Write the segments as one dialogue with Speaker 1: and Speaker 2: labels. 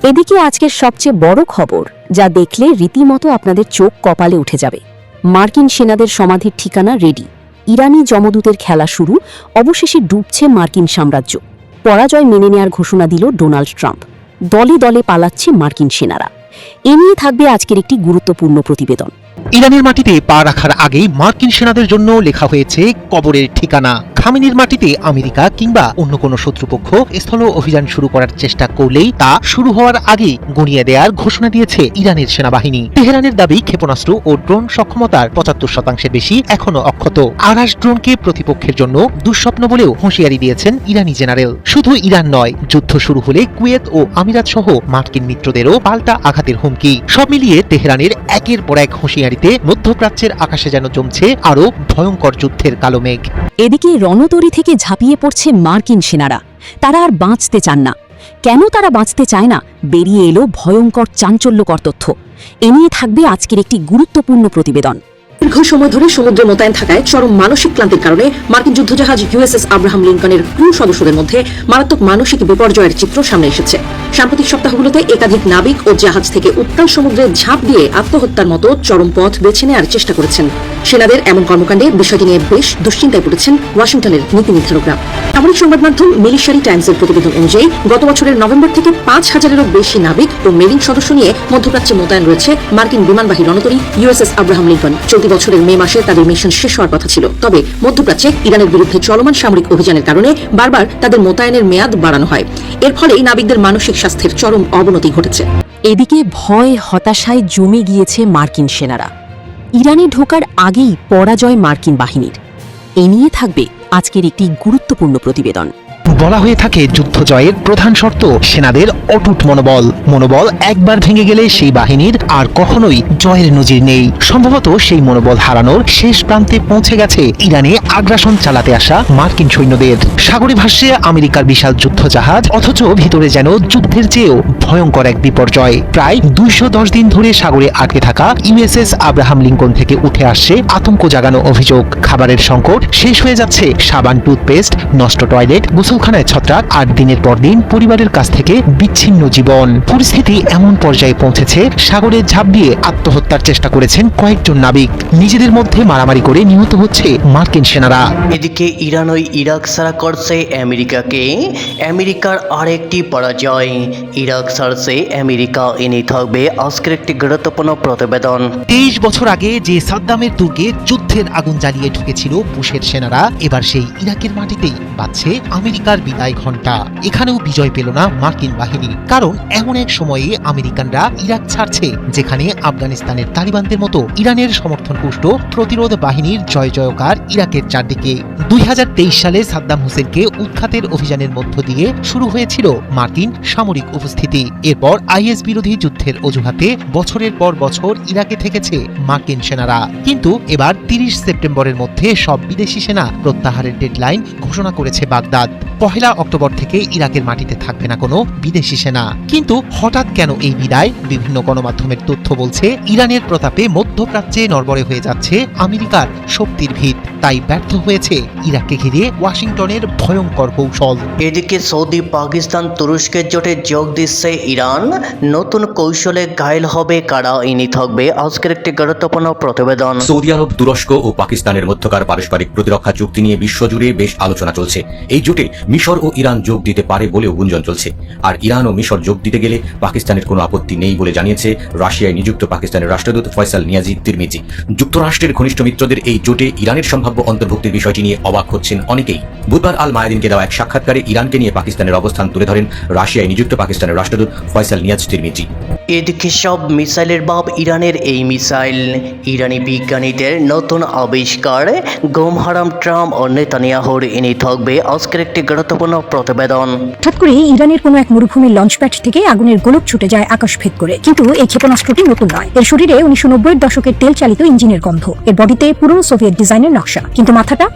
Speaker 1: এদিকে আজকের সবচেয়ে বড় খবর, যা দেখলে রীতিমতো আপনাদের চোখ কপালে উঠে যাবে। মার্কিন সেনাদের সমাধির ঠিকানা রেডি, ইরানি যমদূতের খেলা শুরু, অবশেষে ডুবছে মার্কিন সাম্রাজ্য। পরাজয় মেনে নেয়ার ঘোষণা দিল ডোনাল্ড ট্রাম্প। দলে দলে পালাচ্ছে মার্কিন সেনারা। এ নিয়ে থাকবে আজকের একটি গুরুত্বপূর্ণ প্রতিবেদন।
Speaker 2: ইরানের মাটিতে পা রাখার আগেই মার্কিন সেনাদের জন্য লেখা হয়েছে কবরের ঠিকানা। খামেনির মাটিতে আমেরিকা কিংবা অন্য কোনো শত্রুপক্ষ স্থল অভিযান শুরু করার চেষ্টা করলেই তা শুরু হওয়ার আগেই গুঁড়িয়ে দেওয়ার ঘোষণা দিয়েছে ইরানের সেনাবাহিনী। তেহরানের দাবি ক্ষেপণাস্ত্র ও ড্রোন সক্ষমতার ৭৫% বেশি এখনো অক্ষত। আকাশ ড্রোনকে প্রতিপক্ষের জন্য দুঃস্বপ্ন বলেও হুঁশিয়ারি দিয়েছেন ইরানি জেনারেল। শুধু ইরান নয়, যুদ্ধ শুরু হলে কুয়েত ও আমিরাত সহ মার্কিন মিত্রদেরও পাল্টা আঘাতের হুমকি। সব মিলিয়ে তেহরানের একের পর এক হুঁশিয়ারিতে মধ্যপ্রাচ্যের আকাশে যেন জমছে আরো ভয়ঙ্কর যুদ্ধের কালো মেঘ।
Speaker 1: এদিকে রণতরী থেকে ঝাঁপিয়ে পড়ছে মার্কিন সেনারা। তারা আর বাঁচতে চান না। কেন তারা বাঁচতে চায় না, বেরিয়ে এলো ভয়ঙ্কর চাঞ্চল্যকর তথ্য। এ নিয়ে থাকবে আজকের একটি গুরুত্বপূর্ণ প্রতিবেদন।
Speaker 3: দীর্ঘ সময় ধরে সমুদ্রে মোতায়েন থাকায় চরম মানসিক ক্লান্তির কারণে মার্কিন যুদ্ধজাহাজ ইউএসএস আব্রাহাম লিঙ্কনের ক্রু সদস্যদের মধ্যে মারাত্মক মানসিক বিপর্যয়ের চিত্র সামনে এসেছে। সাম্প্রতিক সপ্তাহগুলোতে একাধিক নাবিক ও জাহাজ থেকে উত্তাল সমুদ্রে ঝাঁপ দিয়ে আত্মহত্যার মতো চরম পথ বেছে নেওয়ার চেষ্টা করেছেন। সেনাদের এমন কর্মকাণ্ডে বিষয়টি নিয়ে বেশ দুশ্চিন্তায় পড়েছেন ওয়াশিংটনের নীতি নির্ধারকরা। সামরিক সংবাদ মাধ্যম মিলিটারি টাইমসের প্রতিবেদন অনুযায়ী গত বছরের নভেম্বর থেকে ৫,০০০-এরও বেশি নাবিক ও মেরিন সদস্য নিয়ে মধ্যপ্রাচ্যে মোতায়েন রয়েছে মার্কিন বিমানবাহী রণতরী ইউএসএস আব্রাহাম লিঙ্কন। চলতি বছরের মে মাসে তাদের মিশন শেষ হওয়ার কথা ছিল। তবে মধ্যপ্রাচ্যে ইরানের বিরুদ্ধে চলমান সামরিক অভিযানের কারণে বারবার তাদের মোতায়েনের মেয়াদ বাড়ানো হয়। এর ফলেই নাবিকদের মানসিক স্বাস্থ্যের চরম অবনতি ঘটেছে।
Speaker 1: এদিকে ভয় হতাশায় জমে গিয়েছে মার্কিন সেনারা। ইরানে ঢোকার আগেই পরাজয় মার্কিন বাহিনীর। এ নিয়ে থাকবে আজকের একটি গুরুত্বপূর্ণ প্রতিবেদন।
Speaker 2: বলা হয়ে থাকে যুদ্ধ জয়ের প্রধান শর্ত সেনাদের অটুট মনোবল একবার ভেঙে গেলে সেই বাহিনীর আর কখনোই জয়ের নজির নেই। সম্ভবত সেই মনোবল হারানোর শেষ প্রান্তে পৌঁছে গেছে ইরানে আগ্রাসন চালাতে আসা মার্কিন সৈন্যদের। সাগরে ভাসছে আমেরিকার বিশাল যুদ্ধ জাহাজ, অথচ ভিতরে যেন যুদ্ধের চেয়েও ভয়ঙ্কর এক বিপর্যয়। প্রায় ২১০ দিন ধরে সাগরে আটকে থাকা ইউএসএস আব্রাহাম লিঙ্কন থেকে উঠে আসছে আতঙ্ক জাগানো অভিযোগ। খাবারের সংকট, শেষ হয়ে যাচ্ছে সাবান, টুথপেস্ট, নষ্ট টয়লেট, গোসলখানায় ছত্রাক, আর দিনের পর দিন পরিবারের কাছ থেকে বিচ্ছিন্ন জীবন। পরিস্থিতি এমন পর্যায়ে পৌঁছেছে সাগরে ঝাঁপ দিয়ে আত্মহত্যার চেষ্টা করেছেন কয়েকজন নাবিক। নিজেদের মধ্যে মারামারি করে নিহত হচ্ছে মার্কিন সেনারা।
Speaker 4: এদিকে ইরান ওই ইরাক ছাড়া করছে আমেরিকাকে। আমেরিকার আরেকটি পরাজয়। ইরাক ছাড়ছে আমেরিকা। এনে থাকবে আজকের একটি গুরুত্বপূর্ণ প্রতিবেদন।
Speaker 2: ২৩ বছর আগে যে সাদ্দামের দুর্গে যুদ্ধের আগুন জ্বালিয়ে ঢুকেছিল বুশের সেনারা, এবার সেই ইরাকের মাটিতেই বাজছে আমেরিকার বিদায় ঘণ্টা। এখানেও বিজয় পেল না মার্কিন বাহিনী, কারণ এমন এক সময়ে আমেরিকানরা ইরাক ছাড়ছে যেখানে আফগানিস্তানের তালিবানদের মতো ইরানের সমর্থনপুষ্ট প্রতিরোধ বাহিনীর জয় জয়কার ইরাকের চারদিকে। ২০২৩ সালে সাদ্দাম হোসেনকে উৎখাতের অভিযানের মধ্য দিয়ে শুরু হয়েছিল মার্কিন সামরিক উপস্থিতি। এরপর আইএস বিরোধী যুদ্ধের অজুহাতে বছরের পর বছর ইরাকে থেকেছে মার্কিন সেনারা। কিন্তু এবার ৩০ সেপ্টেম্বরের মধ্যে সব বিদেশি সেনা প্রত্যাহারের ডেডলাইন ঘোষণা করেছে বাগদাদ। ১ অক্টোবর থেকে ইরাকের মাটিতে থাকবে না কোনো বিদেশি সেনা। কিন্তু হঠাৎ কেন এই বিদায়? বিভিন্ন গণমাধ্যমের তথ্য বলছে ইরানের প্রতাপে মধ্যপ্রাচ্যে নড়বড়ে হয়ে যাচ্ছে আমেরিকার শক্তির ভিত। তাই ব্যর্থ হয়েছে ইরাককে ঘিরে ওয়াশিংটনের ভয়ঙ্কর কৌশল।
Speaker 4: এদিকে সৌদি, পাকিস্তান, তুরস্কের জোটে যোগ দিচ্ছে ইরান। নতুন কৌশলে ঘায়েল হবে কারা? এনে থাকবে আজকের একটি গুরুত্বপূর্ণ প্রতিবেদন।
Speaker 5: সৌদি আরব, তুরস্ক ও পাকিস্তানের মধ্যকার পারস্পরিক প্রতিরক্ষা চুক্তি নিয়ে বিশ্বজুড়ে বেশ আলোচনা চলছে। এই জোটে মিশর ও ইরান যোগ দিতে পারে বলেও গুঞ্জন চলছে। আর ইরান ও মিশর যোগ দিতে গেলে পাকিস্তানের কোনো আপত্তি নেই বলে জানিয়েছে রাশিয়ায় নিযুক্ত পাকিস্তানের রাষ্ট্রদূত ফয়সাল নিয়াজি তিরমিজি। যুক্তরাষ্ট্রের ঘনিষ্ঠ মিত্রদের এই জোটে ইরানের সম্ভাব্য অন্তর্ভুক্তির বিষয়টি নিয়ে অবাক হচ্ছেন অনেকেই। বুধবার আল মায়াদিনকে দেওয়া এক সাক্ষাৎকারে ইরানকে নিয়ে পাকিস্তানের অবস্থান তুলে ধরেন রাশিয়ায় নিযুক্ত পাকিস্তানের রাষ্ট্রদূত ফয়সাল নিয়াজ তিরমিজি।
Speaker 4: এদিকে সব মিসাইলের বাপ ইরানের এই মিসাইল। ইরানি বিজ্ঞানীদের নতুন আবিষ্কার। গম হারাম ট্রাম্প ও নেতানিয়াহুর। এনে থাকবে আজকের একটি গুরুত্বপূর্ণ প্রতিবেদন।
Speaker 6: হঠাৎ করে ইরানের কোনো এক মরুভূমির লঞ্চপ্যাড থেকে আগুনের গোলক ছুটে যায় আকাশ ভেদ করে। কিন্তু এই ক্ষেপণাস্ত্রটি নতুন নয়। এর শরীরে ১৯৯০-এর দশকের তেল চালিত ইঞ্জিনের গন্ধ। এর বডিতে পুরনো সোভিয়েত ডিজাইনের নকশা। কিন্তু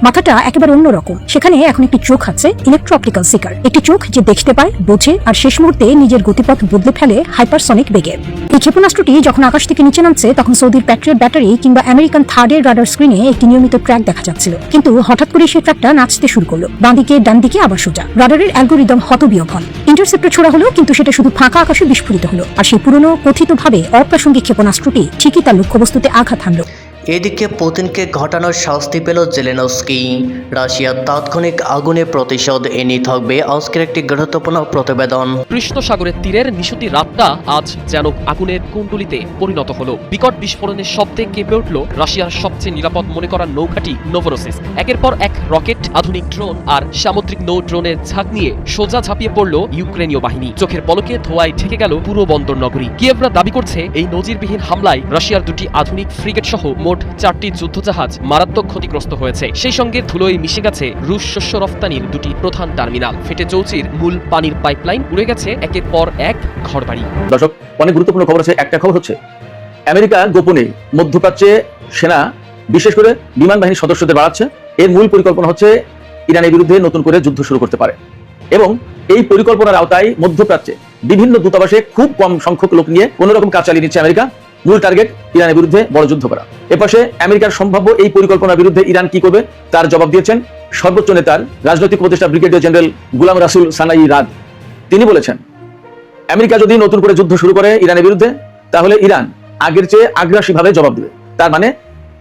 Speaker 6: মাথাটা একেবারে অন্যরকম। সেখানে এখন একটি চোখ আছে, ইলেকট্রো অপটিক্যাল সিকার। একটি চোখ যে দেখতে পায়, বোঝে আর শেষ মুহূর্তে নিজের গতিপথ বদলে ফেলে হাইপারসনিক বেগে। এই ক্ষেপণাস্ত্রটি যখন আকাশ থেকে নিচে নামছে তখন সৌদির প্যাট্রিয়ট ব্যাটারি কিংবা আমেরিকান থার্ডের রাডার স্ক্রিনে একটি নিয়মিত ট্র্যাক দেখা যাচ্ছিল, কিন্তু হঠাৎ করে সেই ট্র্যাকটা নাচতে শুরু করলো, বাঁদিকে ডান দিকে আবার সোজা। রাডারের অ্যালগোরিদম হতবিয়োগ হন। ইন্টারসেপ্টর ছোড়া হলো, কিন্তু সেটা শুধু ফাঁকা আকাশে বিস্ফোরিত হলো, আর সেই পুরনো কথিতভাবে অপ্রাসঙ্গিক ক্ষেপণাস্ত্রটি ঠিকই তার লক্ষ্যবস্তুতে আঘাত হানল।
Speaker 4: এদিকে পুতিনকে ঘটানোর শাস্তি পেল জেলেনস্কি। রাশিয়ার তাৎক্ষণিক আগুনে প্রতিশোধ এনে থাকবে আজকের একটি গুরুত্বপূর্ণ প্রতিবেদন।
Speaker 7: কৃষ্ণ সাগরের তীরের নিশুতি রাতটা আজ যেন আগুনের কুণ্ডলিতে পরিণত হলো। বিকট বিস্ফোরণের শব্দে কেঁপে উঠল রাশিয়ার সবচেয়ে নিরাপদ মনে করা নৌঘাঁটি নোভরোসিস্ক। একের পর এক রকেট, আধুনিক ড্রোন আর সামুদ্রিক নৌ ড্রোনের ঝাঁক নিয়ে সোজা ঝাঁপিয়ে পড়ল ইউক্রেনীয় বাহিনী। চোখের পলকে ধোঁয়ায় ঢেকে গেল পুরো বন্দর নগরী। কিয়েভরা দাবি করছে এই নজিরবিহীন হামলায় রাশিয়ার দুটি আধুনিক ফ্রিগেট সহ মোট 4টি যুদ্ধজাহাজ মারাত্মক ক্ষতিগ্রস্ত হয়েছে। সেই সঙ্গে ধুলোয় মিশে গেছে রুশ শস্য রফতানির দুটি প্রধান টার্মিনাল। ফেটে চৌচির মূল পানির পাইপলাইন, উড়ে গেছে একের পর এক ঘরবাড়ি।
Speaker 8: দর্শক, অনেক গুরুত্বপূর্ণ খবর আছে। একটা খবর হচ্ছে আমেরিকা গোপনে মধ্যপ্রাচ্যে সেনা, বিশেষ করে বিমান বাহিনীর সদস্যদের বাড়াচ্ছে। এর মূল পরিকল্পনা হচ্ছে ইরানের বিরুদ্ধে নতুন করে যুদ্ধ শুরু করতে পারে, এবং এই পরিকল্পনার আওতায় মধ্যপ্রাচ্যে বিভিন্ন দূতাবাসে খুব কম সংখ্যক লোক নিয়ে কোন রকম কাজ চালিয়ে নিচ্ছে আমেরিকা। মূল টার্গেট ইরানের বিরুদ্ধে বড় যুদ্ধ করা। এপাশে আমেরিকার সম্ভাব্য এই পরিকল্পনার বিরুদ্ধে ইরান কি করবে তার জবাব দিয়েছেন সর্বোচ্চ নেতার, রাজনৈতিক উপদেষ্টা ব্রিগেডিয়ার জেনারেল গুলাম রাসুল সানাই রাদ। তিনি বলেছেন, আমেরিকা যদি নতুন করে যুদ্ধ শুরু করে ইরানের বিরুদ্ধে, তাহলে ইরান আগের চেয়ে আগ্রাসীভাবে জবাব দেবে। তার মানে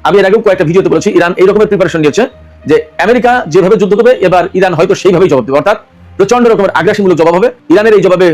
Speaker 8: আমি এর আগেও কয়েকটা ভিডিওতে বলেছি, ইরান এই রকমের প্রিপারেশন নিয়েছে যে আমেরিকা যেভাবে যুদ্ধ করবে এবার ইরান হয়তো সেইভাবেই জবাব দেবে, অর্থাৎ প্রচন্ড রকমের আগ্রাসীমূলক জবাব হবে। ইরানের এই জবাবে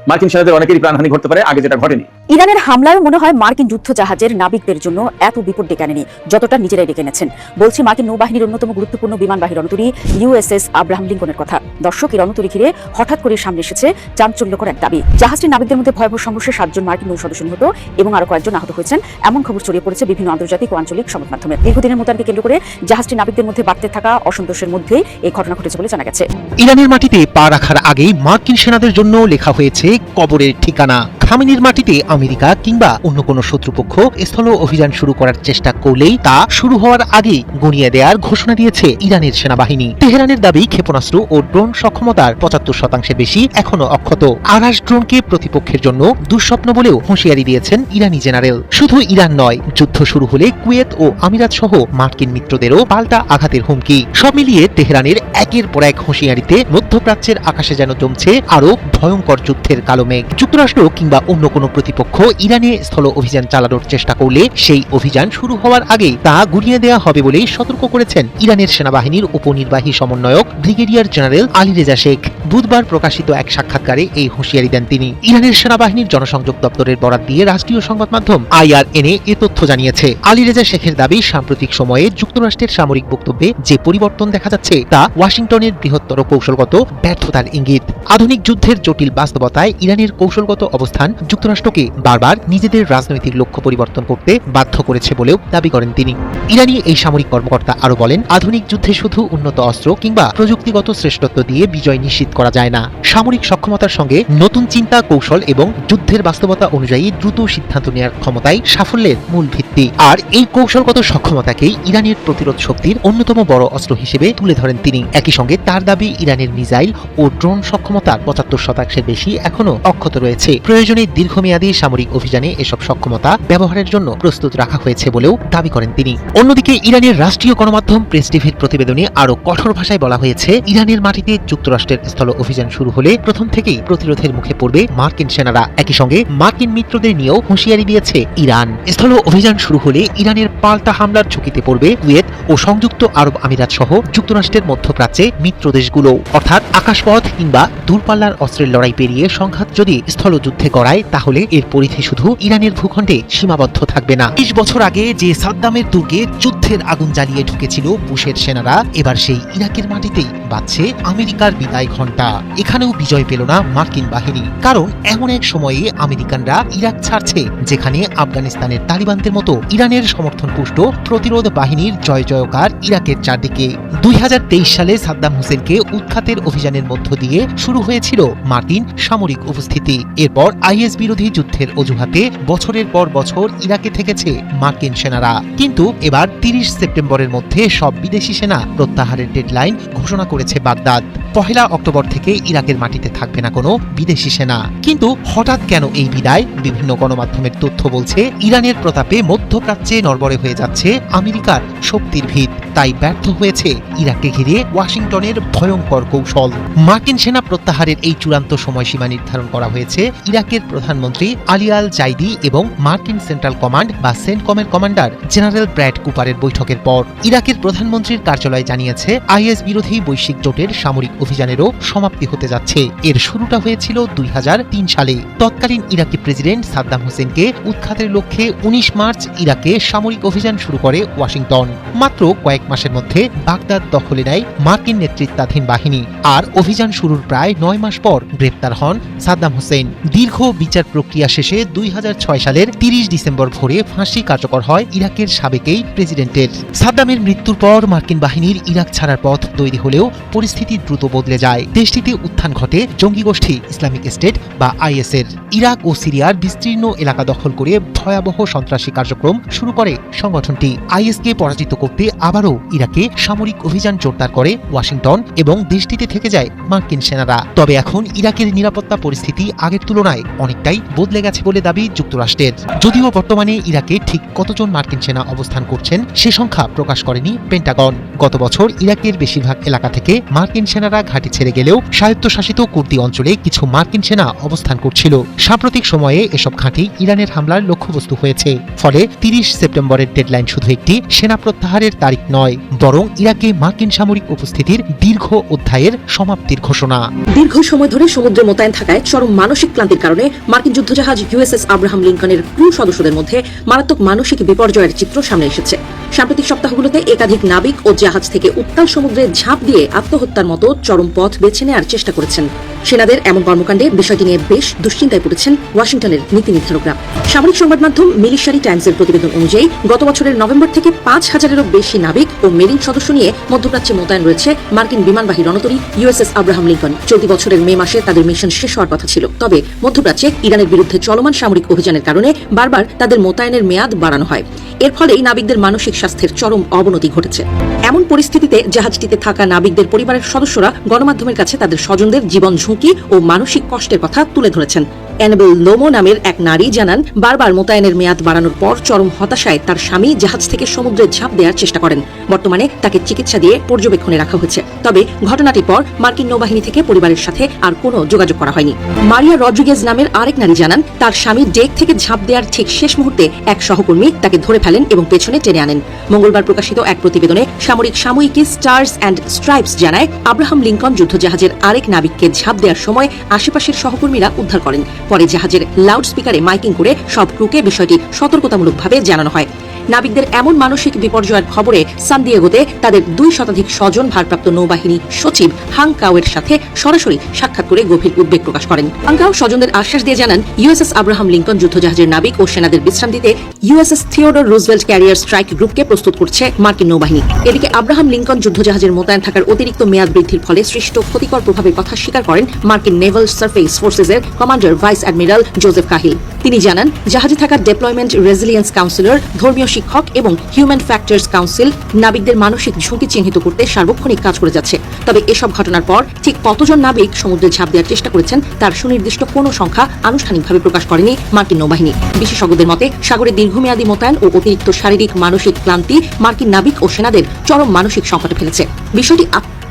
Speaker 8: মার্কিন সেনাদের অনেকেরই প্রাণহানি ঘটতে পারে, আগে যেটা ঘটেনি।
Speaker 1: ইরানের হামলায় মনে হয় মার্কিন যুদ্ধ জাহাজের নাবিকদের জন্য এত বিপদ ডেকে আনেনি যতটা নিজেরাই ডেকে এনেছেন। বলছি মার্কিন নৌবাহিনীর অন্যতম গুরুত্বপূর্ণ বিমানবাহী রণতরী ইউএসএস আব্রাহাম লিঙ্কনের কথা। দর্শক, এই রণতরী ঘিরে হঠাৎ করে সামনে এসেছে চাঞ্চল্যকর এক দাবি। জাহাজটির নাবিকদের মধ্যে ভয়াবহ সংঘর্ষে 7 জন মার্কিন নৌ সদস্য নিহত এবং আরো কয়েকজন আহত হয়েছেন, এমন খবর ছড়িয়ে পড়েছে বিভিন্ন আন্তর্জাতিক ও আঞ্চলিক সংবাদ মাধ্যমে। দীর্ঘদিনের মোতায়েনকে কেন্দ্র করে জাহাজটির নাবিকদের মধ্যে বাড়তে থাকা অসন্তোষের মধ্যেই এই ঘটনা ঘটেছে বলে জানা গেছে।
Speaker 2: ইরানের মাটিতে পা রাখার আগেই মার্কিন সেনাদের জন্য লেখা হয়েছে কবরের ঠিকানা। খামেনির মাটিতে আমেরিকা কিংবা অন্য কোনো শত্রুপক্ষ স্থল অভিযান শুরু করার চেষ্টা করলেই তা শুরু হওয়ার আগেই গুঁড়িয়ে দেওয়ার ঘোষণা দিয়েছে ইরানের সেনাবাহিনী। তেহরানের দাবি ক্ষেপণাস্ত্র ও ড্রোন সক্ষমতার 75% বেশি এখনো অক্ষত। আকাশ ড্রোনকে প্রতিপক্ষের জন্য দুঃস্বপ্ন বলেও হুঁশিয়ারি দিয়েছেন ইরানি জেনারেল। শুধু ইরান নয়, যুদ্ধ শুরু হলে কুয়েত ও আমিরাত সহ মার্কিন মিত্রদেরও পাল্টা আঘাতের হুমকি। সব মিলিয়ে তেহরানের একের পর এক হুঁশিয়ারিতে মধ্যপ্রাচ্যের আকাশে যেন জমছে আরো ভয়ঙ্কর যুদ্ধের কালো মেঘ। যুক্তরাষ্ট্র কিংবা অন্য কোনো প্রতিপক্ষ ইরানে স্থল অভিযান চালানোর চেষ্টা করলে সেই অভিযান শুরু হওয়ার আগেই তা গুড়িয়ে দেওয়া হবে বলেই সতর্ক করেছেন ইরানের সেনাবাহিনীর উপনির্বাহী সমন্বয়ক ব্রিগেডিয়ার জেনারেল আলী রেজা শেখ। বুধবার প্রকাশিত এক সাক্ষাৎকারে এই হুঁশিয়ারি দেন তিনি। ইরানের সেনাবাহিনীর জনসংযোগ দপ্তরের বরাত দিয়ে রাষ্ট্রীয় সংবাদ মাধ্যম IRNA এ তথ্য জানিয়েছে। আলী রেজা শেখের দাবি, সাম্প্রতিক সময়ে যুক্তরাষ্ট্রের সামরিক বক্তব্যে যে পরিবর্তন দেখা যাচ্ছে তা ওয়াশিংটনের বৃহত্তর কৌশলগত ব্যর্থতার ইঙ্গিত। আধুনিক যুদ্ধের জটিল বাস্তবতায় ইরানের কৌশলগত অবস্থান যুক্তরাষ্ট্রকে বারবার নিজেদের রাজনৈতিক লক্ষ্য পরিবর্তন করতে বাধ্য করেছে বলেও দাবি করেন তিনি। ইরানি এই সামরিক কর্মকর্তা আরো বলেন, আধুনিক যুদ্ধে শুধু উন্নত অস্ত্র কিংবা প্রযুক্তিগত শ্রেষ্ঠত্ব দিয়ে বিজয় নিশ্চিত করা যায় না। সামরিক সক্ষমতার সঙ্গে নতুন চিন্তা, কৌশল এবং যুদ্ধের বাস্তবতা অনুযায়ী দ্রুত সিদ্ধান্ত নেওয়ার ক্ষমতাই সাফল্যের মূল ভিত্তি। আর এই কৌশলগত সক্ষমতাকেই ইরানের প্রতিরোধ শক্তির অন্যতম বড় অস্ত্র হিসেবে তুলে ধরেন তিনি। একই সঙ্গে তার দাবি, ইরানের মিসাইল ও ড্রোন সক্ষমতার 75% বেশি এখনো অক্ষত রয়েছে। প্রয়োজনে দীর্ঘমেয়াদী সামরিক অভিযানে এসব সক্ষমতা ব্যবহারের জন্য প্রস্তুত রাখা হয়েছে বলেও দাবি করেন তিনি। অন্যদিকে ইরানের রাষ্ট্রীয় গণমাধ্যম প্রেস টিভির প্রতিবেদনে আরো কঠোর ভাষায় বলা হয়েছে, ইরানের মাটিতে যুক্তরাষ্ট্রের স্থল অভিযান শুরু হলে প্রথম থেকেই প্রতিরোধের মুখে পড়বে মার্কিন সেনারা। একই সঙ্গে মার্কিন মিত্রদের নিয়েও হুঁশিয়ারি দিয়েছে ইরান। স্থল অভিযান শুরু হলে ইরানের পাল্টা হামলার ঝুঁকিতে পড়বে কুয়েত ও সংযুক্ত আরব আমিরাত সহ যুক্তরাষ্ট্রের মধ্যপ্রাচ্যে মিত্র দেশগুলো। অর্থাৎ আকাশপথ কিংবা দূরপাল্লার অস্ত্রের লড়াই পেরিয়ে সংঘাত যদি স্থলযুদ্ধে গড়ায়, তাহলে এর পরিধি শুধু ইরানের ভূখণ্ডে সীমাবদ্ধ থাকবে না। 20 বছর আগে যে সাদ্দামের দুর্গে যুদ্ধের আগুন জ্বালিয়ে ঢুকেছিল বুশের সেনারা, এবার সেই ইরাকের মাটিতেই বাজছে আমেরিকার বিদায় ঘণ্টা। এখানেও বিজয় পেল না মার্কিন বাহিনী, কারণ এমন এক সময়ে আমেরিকানরা ইরাক ছাড়ছে যেখানে আফগানিস্তানের তালিবানদের মতো ইরানের সমর্থন পুষ্ট প্রতিরোধ বাহিনীর জয় জয়কার ইরাকের চারদিকে। 2023 সালে সাদ্দাম হোসেনকে উৎখাতের অভিযানের মধ্য দিয়ে শুরু হয়েছিল মার্কিন সামরিক উপস্থিতি। এরপর আইএস বিরোধী যুদ্ধের অজুহাতে বছরের পর বছর ইরাকে থেকেছে মার্কিন সেনারা, কিন্তু এবার 30 সেপ্টেম্বরের মধ্যে সব বিদেশি সেনা প্রত্যাহারের ডেডলাইন ঘোষণা করেছে বাগদাদ। 1 অক্টোবর থেকে ইরাকের মাটিতে থাকবে না কোনো বিদেশি সেনা। কিন্তু হঠাৎ কেন এই বিদায়? বিভিন্ন গণমাধ্যমের তথ্য বলছে ইরানের প্রতাপে মধ্যপ্রাচ্যে নড়বড়ে হয়ে যাচ্ছে আমেরিকার শক্তির ভিত, তাই ব্যর্থ হয়েছে ইরাককে ঘিরে ওয়াশিংটনের ভয়ঙ্কর কৌশল। মার্কিন সেনা প্রত্যাহারের এই চূড়ান্ত সময়সীমা নির্ধারণ করা হয়েছে ইরাকের প্রধানমন্ত্রী আলী আল জাইদি এবং মার্কিন সেন্ট্রাল কমান্ড বা সেন্টকমের কমান্ডার জেনারেল ব্র্যাড কুপারের বৈঠকের পর। ইরাকের প্রধানমন্ত্রীর কার্যালয় জানিয়েছে আইএস বিরোধী বৈশ্বিক জোটের সামরিক অভিযানেরও সমাপ্তি হতে যাচ্ছে। এর শুরুটা হয়েছিল 2003 সালে। তৎকালীন ইরাকি প্রেসিডেন্ট সাদ্দাম হোসেনকে উৎখাতের লক্ষ্যে 19 মার্চ ইরাকে সামরিক অভিযান শুরু করে ওয়াশিংটন। মাত্র কয়েক মাসের মধ্যে বাগদাদ দখলে নেয় মার্কিন নেতৃত্বাধীন বাহিনী, আর অভিযান শুরুর প্রায় 9 মাস পর গ্রেপ্তার হন সাদ্দাম হোসেন। দীর্ঘ বিচার প্রক্রিয়া শেষে 2006 সালের 30 ডিসেম্বর ভোরে ফাঁসি কার্যকর হয় ইরাকের সাবেকেই প্রেসিডেন্টের। সাদ্দামের মৃত্যুর পর মার্কিন বাহিনীর ইরাক ছাড়ার পথ তৈরি হলেও পরিস্থিতি দ্রুত বদলে যায়। দেশটিতে উত্থান ঘটে জঙ্গি গোষ্ঠী ইসলামিক স্টেট বা আইএসের। ইরাক ও সিরিয়ার বিস্তীর্ণ এলাকা দখল করে ভয়াবহ সন্ত্রাসী কার্যক্রম শুরু করে সংগঠনটি। আইএসকে পরাজিত করতে আবারও ইরাকে সামরিক অভিযান জোরদার করে ওয়াশিংটন এবং দেশটিতে থেকে যায় মার্কিন সেনারা। তবে এখন ইরাকের নিরাপত্তা পরিস্থিতি আগের তুলনায় অনেকটাই বদলে গেছে বলে দাবি যুক্তরাষ্ট্রের। যদিও বর্তমানে ইরাকে ঠিক কতজন মার্কিন সেনা অবস্থান করছেন সে সংখ্যা প্রকাশ করেনি পেন্টাগন। গত বছর ইরাকের বেশিরভাগ এলাকা থেকে মার্কিন সেনারা ঘাঁটি ছেড়ে গেলেও স্বায়ত্তশাসিত কুর্দি অঞ্চলে কিছু মার্কিন সেনা অবস্থান করছিল। সাম্প্রতিক সময়ে এসব ঘাঁটি ইরানের হামলার লক্ষ্যবস্তু হয়েছে। ফলে 30 সেপ্টেম্বরের ডেডলাইন শুধু একটি সেনা প্রত্যাহারের তারিখ নয়, বরং ইরাকে মার্কিন সামরিক উপস্থিতির দীর্ঘ অধ্যায়ের সমাপ্তির ঘোষণা।
Speaker 3: দীর্ঘ সময় ধরে সমুদ্রে মোতায়েন থাকায় চরম মানসিক ক্লান্তির কারণে মার্কিন যুদ্ধজাহাজ ইউএসএস আব্রাহাম লিঙ্কনের ক্রু সদস্যদের মধ্যে মারাত্মক মানসিক বিপর্যয়ের চিত্র সামনে এসেছে। সাম্প্রতিক সপ্তাহগুলোতে একাধিক নাবিক ও জাহাজ থেকে উত্তাল সমুদ্রে ঝাঁপ দিয়ে আত্মহত্যার মতো চরম পথ বেছে নেওয়ার চেষ্টা করেছেন। সেনাদের এমন কর্মকাণ্ডে বিষয়টি নিয়ে বেশ দুশ্চিন্তায় পড়েছেন ওয়াশিংটনের নীতি নির্ধারকরা। সামরিক সংবাদ মাধ্যম মিলিটারি টাইমসের প্রতিবেদন অনুযায়ী গত বছরের নভেম্বর থেকে 5000-এরও বেশি নাবিক ও মেরিন সদস্য নিয়ে মধ্যপ্রাচ্যে মোতায়েন রয়েছে মার্কিন বিমানবাহী রণতরী ইউএসএস আব্রাহাম লিঙ্কন। চলতি বছরের মে মাসে তাদের মিশন শেষ হওয়ার কথা ছিল, তবে মধ্যপ্রাচ্যে ইরানের বিরুদ্ধে চলমান সামরিক অভিযানের কারণে বারবার তাদের মোতায়েনের মেয়াদ বাড়ানো হয়। এর ফলেই নাবিকদের মানসিক স্বাস্থ্যের চরম অবনতি ঘটেছে। এমন পরিস্থিতিতে জাহাজটিতে থাকা নাবিকদের পরিবারের সদস্যরা গণমাধ্যমের কাছে তাদের স্বজনদের জীবন ঝুঁকি ও মানসিক কষ্টের কথা তুলে ধরেছেন। অ্যানাবেল লোমো নামের এক নারী জানান, বারবার মোতায়েনের মেয়াদ বাড়ানোর পর চরম হতাশায় তার স্বামী জাহাজ থেকে সমুদ্রে ঝাঁপ দেওয়ার চেষ্টা করেন। বর্তমানে তাকে চিকিৎসা দিয়ে পর্যবেক্ষণে রাখা হয়েছে। তবে ঘটনাটির পর মার্কিন নৌবাহিনী থেকে পরিবারের সাথে আর কোনো যোগাযোগ করা হয়নি। মারিয়া রড্রিগেজ নামের আরেক নারী জানান, তার স্বামী ডেক থেকে ঝাঁপ দেওয়ার ঠিক শেষ মুহূর্তে এক সহকর্মী তাকে ধরে ফেলেন এবং পেছনে টেনে আনেন। মঙ্গলবার প্রকাশিত এক প্রতিবেদনে সামরিক সাময়িকী স্টার্স অ্যান্ড স্ট্রাইপস জানায়, আব্রাহাম লিঙ্কন যুদ্ধজাহাজের আরেক নাবিককে ঝাঁপ দেওয়ার সময় আশেপাশের সহকর্মীরা উদ্ধার করেন। পরে জাহাজের লাউড স্পিকারে মাইকিং করে সব ক্রুকে বিষয়টি সতর্কতামূলকভাবে জানানো হয়। নাবিকদের এমন মানসিক বিপর্যয়ের খবরে সান দিয়েগোতে তাদের 2 শতাধিক স্বজন ভারপ্রাপ্ত নৌবাহিনী সচিব হাং কাওয়ের সাথে সরাসরি সাক্ষাৎ করে গভীর উদ্বেগ প্রকাশ করেন। হাং কাও স্বজনদের আশ্বাস দিয়ে জানান, ইউএসএস আব্রাহাম লিঙ্কন যুদ্ধজাহাজের নাবিক ও সেনাদের বিশ্রাম দিতে USS Theodore Roosevelt career strike গ্রুপকে প্রস্তুত করছে মার্কিন নৌবাহিনী। এদিকে আব্রাহাম লিঙ্কন যুদ্ধজাহাজের মোতায়েন থাকার অতিরিক্ত মেয়াদ বৃদ্ধির ফলে সৃষ্ট ক্ষতিকর প্রভাবের কথা স্বীকার করেন মার্কিন নেভাল সারফেস ফোর্সেসের commander vice admiral Joseph Cahill. তিনি জানান, জাহাজে থাকা ডেপ্লয়মেন্ট রেজিলিয়েন্স কাউন্সিলর, ধর্মীয় শিক্ষক এবং হিউম্যান ফ্যাক্টরস কাউন্সিল নাবিকদের মানসিক ঝুঁকি চিহ্নিত করতে সার্বক্ষণিক কাজ করে যাচ্ছে। তবে এসব ঘটনার পর ঠিক কতজন নাবিক সমুদ্রে ঝাঁপ দেওয়ার চেষ্টা করেছেন তার সুনির্দিষ্ট কোনো সংখ্যা আনুষ্ঠানিকভাবে প্রকাশ করেনি মার্কিন নৌবাহিনী। বিশেষজ্ঞদের মতে সাগরে দীর্ঘমেয়াদী মোতায়েন ও অতিরিক্ত শারীরিক মানসিক ক্লান্তি মার্কিন নাবিক ও সেনাদের চরম মানসিক সংকটে ফেলেছে। বিষয়টি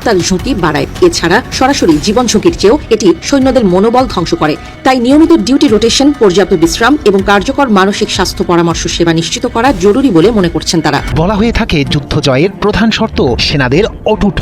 Speaker 3: তার ঝুঁকি বাড়ায়। এছাড়া সরাসরি জীবন ঝুঁকির চেয়েও এটি সৈন্যদের মনোবল ধ্বংস করে। তাই নিয়মিত ডিউটি রোটেশন, পর্যাপ্ত বিশ্রাম এবং কার্যকর মানসিক স্বাস্থ্য পরামর্শ সেবা নিশ্চিত করা জরুরি বলে মনে করছেন তারা।
Speaker 2: বলা হয়ে থাকে যুদ্ধ জয়ের প্রধান শর্ত সেনাদের অটুট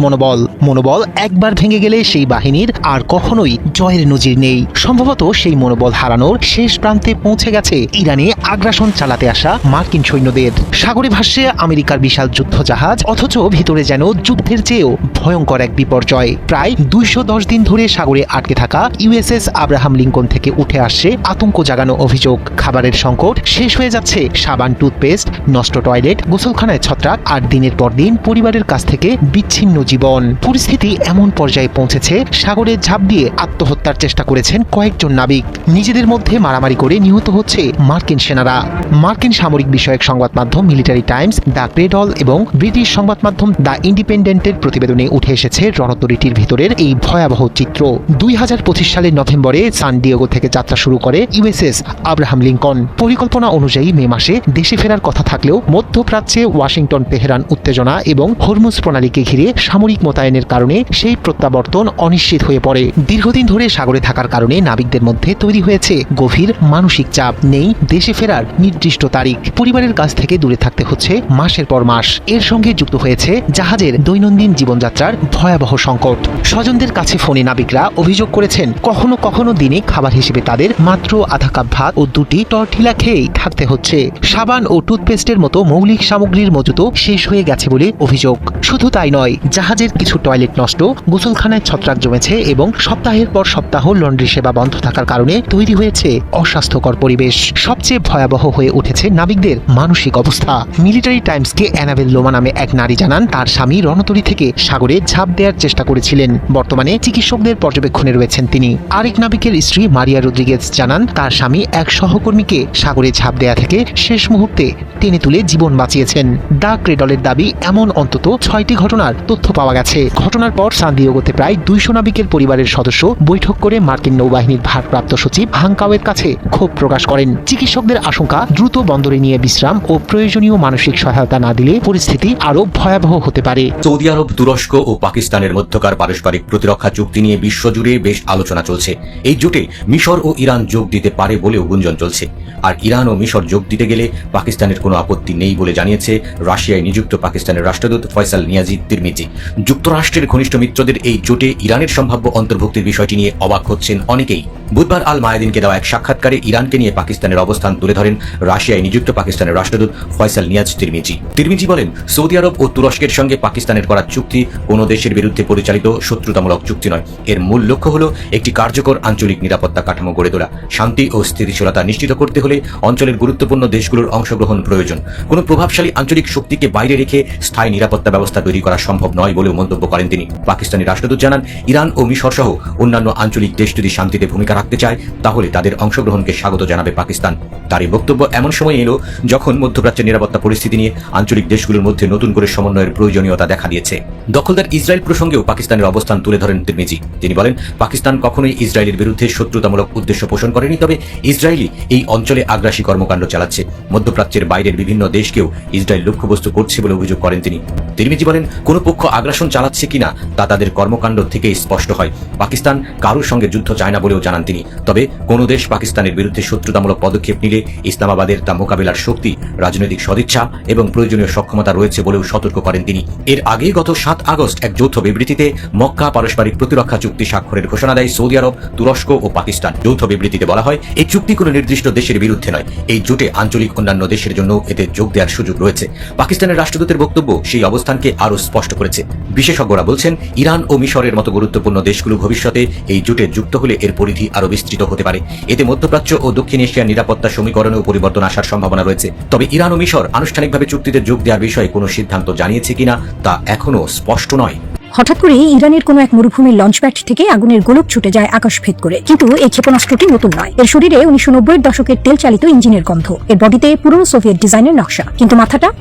Speaker 2: মনোবল একবার ভেঙে গেলে সেই বাহিনীর আর কখনোই জয়ের নজির নেই। সম্ভবত সেই মনোবল হারানোর শেষ প্রান্তে পৌঁছে গেছে ইরানে আগ্রাসন চালাতে আসা মার্কিন সৈন্যদের। সাগরে ভাসছে আমেরিকার বিশাল যুদ্ধ জাহাজ, অথচ ভিতরে যেন যুদ্ধের চেয়েও ভয়ঙ্কর ভয়ঙ্কর এক বিপর্যয়। প্রায় 210 দিন ধরে সাগরে আটকে থাকা ইউএসএস আব্রাহাম লিঙ্কন থেকে উঠে আসছে আতঙ্ক জাগানো অভিযোগ। খাবারের সংকট, শেষ হয়ে যাচ্ছে সাবান, টুথপেস্ট, নষ্ট টয়লেট, গোসলখানায় ছত্রাক, আর দিনের পর দিন পরিবারের কাছ থেকে বিচ্ছিন্ন জীবন। পরিস্থিতি এমন পর্যায়ে পৌঁছেছে, সাগরে ঝাঁপ দিয়ে আত্মহত্যার চেষ্টা করেছেন কয়েকজন নাবিক। নিজেদের মধ্যে মারামারি করে নিহত হচ্ছে মার্কিন সেনারা। মার্কিন সামরিক বিষয়ক সংবাদ মাধ্যম মিলিটারি টাইমস, দ্য ক্রেডল এবং ব্রিটিশ সংবাদ মাধ্যম দ্য ইন্ডিপেন্ডেন্টের প্রতিবেদনে উঠে এসেছে রণতরীটির ভিতরের এই ভয়াবহ চিত্র। 2025 সালের নভেম্বরে সান ডিয়েগো থেকে যাত্রা শুরু করে ইউএসএস আব্রাহাম লিঙ্কন। পরিকল্পনা অনুযায়ী মে মাসে দেশে ফেরার কথা থাকলেও মধ্যপ্রাচ্যে ওয়াশিংটন তেহরান উত্তেজনা এবং হরমুজ প্রণালীকে ঘিরে সামরিক মোতায়েনের কারণে সেই প্রত্যাবর্তন অনিশ্চিত হয়ে পড়ে। দীর্ঘদিন ধরে সাগরে থাকার কারণে নাবিকদের মধ্যে তৈরি হয়েছে গভীর মানসিক চাপ। নেই দেশে ফেরার নির্দিষ্ট তারিখ, পরিবারের কাছ থেকে দূরে থাকতে হচ্ছে মাসের পর মাস। এর সঙ্গে যুক্ত হয়েছে জাহাজের দৈনন্দিন জীবনযাত্রার ভয়াবহ সংকট। স্বজনদের কাছে ফোনে নাবিকরা অভিযোগ করেছেন, কখনো কখনো দিনে খাবার হিসেবে তাদের মাত্র আধা কাপ ভাত ও 2টি টর্টিলা খেয়েই থাকতে হচ্ছে। সাবান ও টুথপেস্টের মতো মৌলিক সামগ্রীর মজুতও শেষ হয়ে গেছে বলে অভিযোগ। শুধু তাই নয়, জাহাজের কিছু টয়লেট নষ্ট, গোসলখানায় ছত্রাক জমেছে এবং সপ্তাহের পর সপ্তাহ লন্ড্রি সেবা বন্ধ থাকার কারণে তৈরি হয়েছে অস্বাস্থ্যকর পরিবেশ। সবচেয়ে ভয়াবহ হয়ে উঠেছে নাবিকদের মানসিক অবস্থা। মিলিটারি টাইমসকে অ্যানাবেল লোমা নামে এক নারী জানান, তার স্বামী রণতরী থেকে সাগরে ঝাঁপ দেওয়ার চেষ্টা করেছিলেন। বর্তমানে চিকিৎসকদের পর্যবেক্ষণে রয়েছেন তিনি। আরেক নাবিকের স্ত্রী মারিয়া রদ্রিগেজ জানান, তার স্বামী এক সহকর্মীকে সাগরে ঝাঁপ দেয়া থেকে শেষ মুহূর্তে টেনে তুলে জীবন বাঁচিয়েছেন। দ্য ক্রেডলের দাবি, এমন অন্তত 6টি ঘটনার তথ্য পাওয়া গেছে। ঘটনার পর সান ডিয়েগোতে প্রায় 200 নাবিকের পরিবারের সদস্য বৈঠক করে মার্কিন নৌবাহিনীর ভারপ্রাপ্ত সচিব হাংকাওয়ের কাছে ক্ষোভ প্রকাশ করেন। চিকিৎসকদের আশঙ্কা, দ্রুত বন্দরে নিয়ে বিশ্রাম ও প্রয়োজনীয় মানসিক সহায়তা না দিলে পরিস্থিতি আরো ভয়াবহ হতে পারে।
Speaker 5: সৌদি আরব, তুরস্ক ও পাকিস্তানের মধ্যকার পারস্পরিক প্রতিরক্ষা চুক্তি নিয়ে বিশ্বজুড়ে বেশ আলোচনা চলছে। এই জোটে মিশর ও ইরান যোগ দিতে পারে বলেও গুঞ্জন চলছে। আর ইরান ও মিশর যোগ দিতে গেলে পাকিস্তানের কোনো আপত্তি নেই বলে জানিয়েছে রাশিয়ায় নিযুক্ত পাকিস্তানের রাষ্ট্রদূত ফয়সাল নিয়াজি তিরমিজি। যুক্তরাষ্ট্রের ঘনিষ্ঠ মিত্রদের এই জোটে ইরানের সম্ভাব্য অন্তর্ভুক্তির বিষয়টি নিয়ে অবাক হচ্ছেন অনেকেই। বুধবার আল মায়াদিনকে দেওয়া এক সাক্ষাৎকারে ইরানকে নিয়ে পাকিস্তানের অবস্থান তুলে ধরেন রাশিয়ায় নিযুক্ত পাকিস্তানের রাষ্ট্রদূত ফয়সাল নিয়াজ তিরমিজি। তিরমিজি বলেন, সৌদি আরব ও তুরস্কের সঙ্গে পাকিস্তানের করা চুক্তি কোনো দেশের বিরুদ্ধে পরিচালিত শত্রুতামূলক চুক্তি নয়। এর মূল লক্ষ্য হল একটি কার্যকর আঞ্চলিক নিরাপত্তা কাঠামো গড়ে তোলা। শান্তি ও স্থিতিশীলতা নিশ্চিত করতে হলে অঞ্চলের গুরুত্বপূর্ণ দেশগুলোর অংশগ্রহণ প্রয়োজন। কোনো প্রভাবশালী আঞ্চলিক শক্তিকে বাইরে রেখে স্থায়ী নিরাপত্তা ব্যবস্থা তৈরি করা সম্ভব নয় বলেও মন্তব্য করেন তিনি। পাকিস্তানি রাষ্ট্রদূত জানান, ইরান ও মিশর সহ অন্যান্য আঞ্চলিক দেশ যদি শান্তিতে ভূমিকা রাখতে চায় তাহলে তাদের অংশগ্রহণকে স্বাগত জানাবে পাকিস্তান। তার এই বক্তব্য এমন সময় এলো যখন মধ্যপ্রাচ্যের নিরাপত্তা পরিস্থিতি নিয়ে আঞ্চলিক দেশগুলোর মধ্যে নতুন করে সমন্বয়ের প্রয়োজনীয়তা দেখা দিয়েছে। দখলদার ইসরায়েল প্রসঙ্গেও পাকিস্তানের অবস্থান তুলে ধরেন তিরমিজি। তিনি বলেন, পাকিস্তান কখনোই ইসরায়েলের বিরুদ্ধে শত্রুতামূলক উদ্দেশ্য পোষণ করেনি, তবে ইসরায়েলি এই অঞ্চলে আগ্রাসী কর্মকাণ্ড চালাচ্ছে। মধ্যপ্রাচ্যের বাইরের বিভিন্ন দেশকেও ইসরায়েল লক্ষ্যবস্তু করছে বলে অভিযোগ করেন তিনি। তিরমিজি বলেন, কোনো পক্ষ আগ্রাসন চালাচ্ছে কিনা তা তাদের কর্মকাণ্ড থেকেই স্পষ্ট হয়। পাকিস্তান কারোর সঙ্গে যুদ্ধ চায় না বলেও জানান তিনি। তবে কোনো দেশ পাকিস্তানের বিরুদ্ধে শত্রুতামূলক পদক্ষেপ নিলে ইসলামাবাদের তা মোকাবেলার শক্তি, রাজনৈতিক সদিচ্ছা এবং প্রয়োজনীয় সক্ষমতা রয়েছে বলেও সতর্ক করেন তিনি। এর আগে গত 7 আগস্ট এক যৌথ বিবৃতিতে মক্কা পারস্পরিক প্রতিরক্ষা চুক্তি স্বাক্ষরের ঘোষণা দেয় সৌদি আরব, তুরস্ক ও পাকিস্তান। যৌথ বিবৃতিতে বলা হয়, এই চুক্তি কোনো নির্দিষ্ট দেশের বিরুদ্ধে নয়। এই জোটে আঞ্চলিক অন্যান্য দেশের জন্য এতে যোগ দেওয়ার সুযোগ রয়েছে। পাকিস্তানের রাষ্ট্রদূতের বক্তব্য সেই অবস্থানকে আরও স্পষ্ট করেছে। বিশেষজ্ঞরা বলছেন, ইরান ও মিশরের মতো গুরুত্বপূর্ণ দেশগুলো ভবিষ্যতে এই জোটে যুক্ত হলে এর পরিধি আরও বিস্তৃত হতে পারে। এতে মধ্যপ্রাচ্য ও দক্ষিণ এশিয়ার নিরাপত্তা সমীকরণেও পরিবর্তন আসার সম্ভাবনা রয়েছে। তবে ইরান ও মিশর আনুষ্ঠানিকভাবে চুক্তিতে যোগ দেওয়ার বিষয়ে কোনো সিদ্ধান্ত জানিয়েছে কিনা তা এখনও স্পষ্ট নয়।
Speaker 6: হঠাৎ করে ইরানের কোনো এক মরুভূমির লঞ্চপ্যাড থেকে আগুনের গোলক ছুটে যায় আকাশ ভেদ করে। কিন্তু এই ক্ষেপণাস্ত্রটি নতুন নয়। এর শরীরে 1990-এর দশকের তেল চালিত ইঞ্জিনের গন্ধ। এর বডিতে পুরনো সোভিয়েত ডিজাইনের নকশা। কিন্তু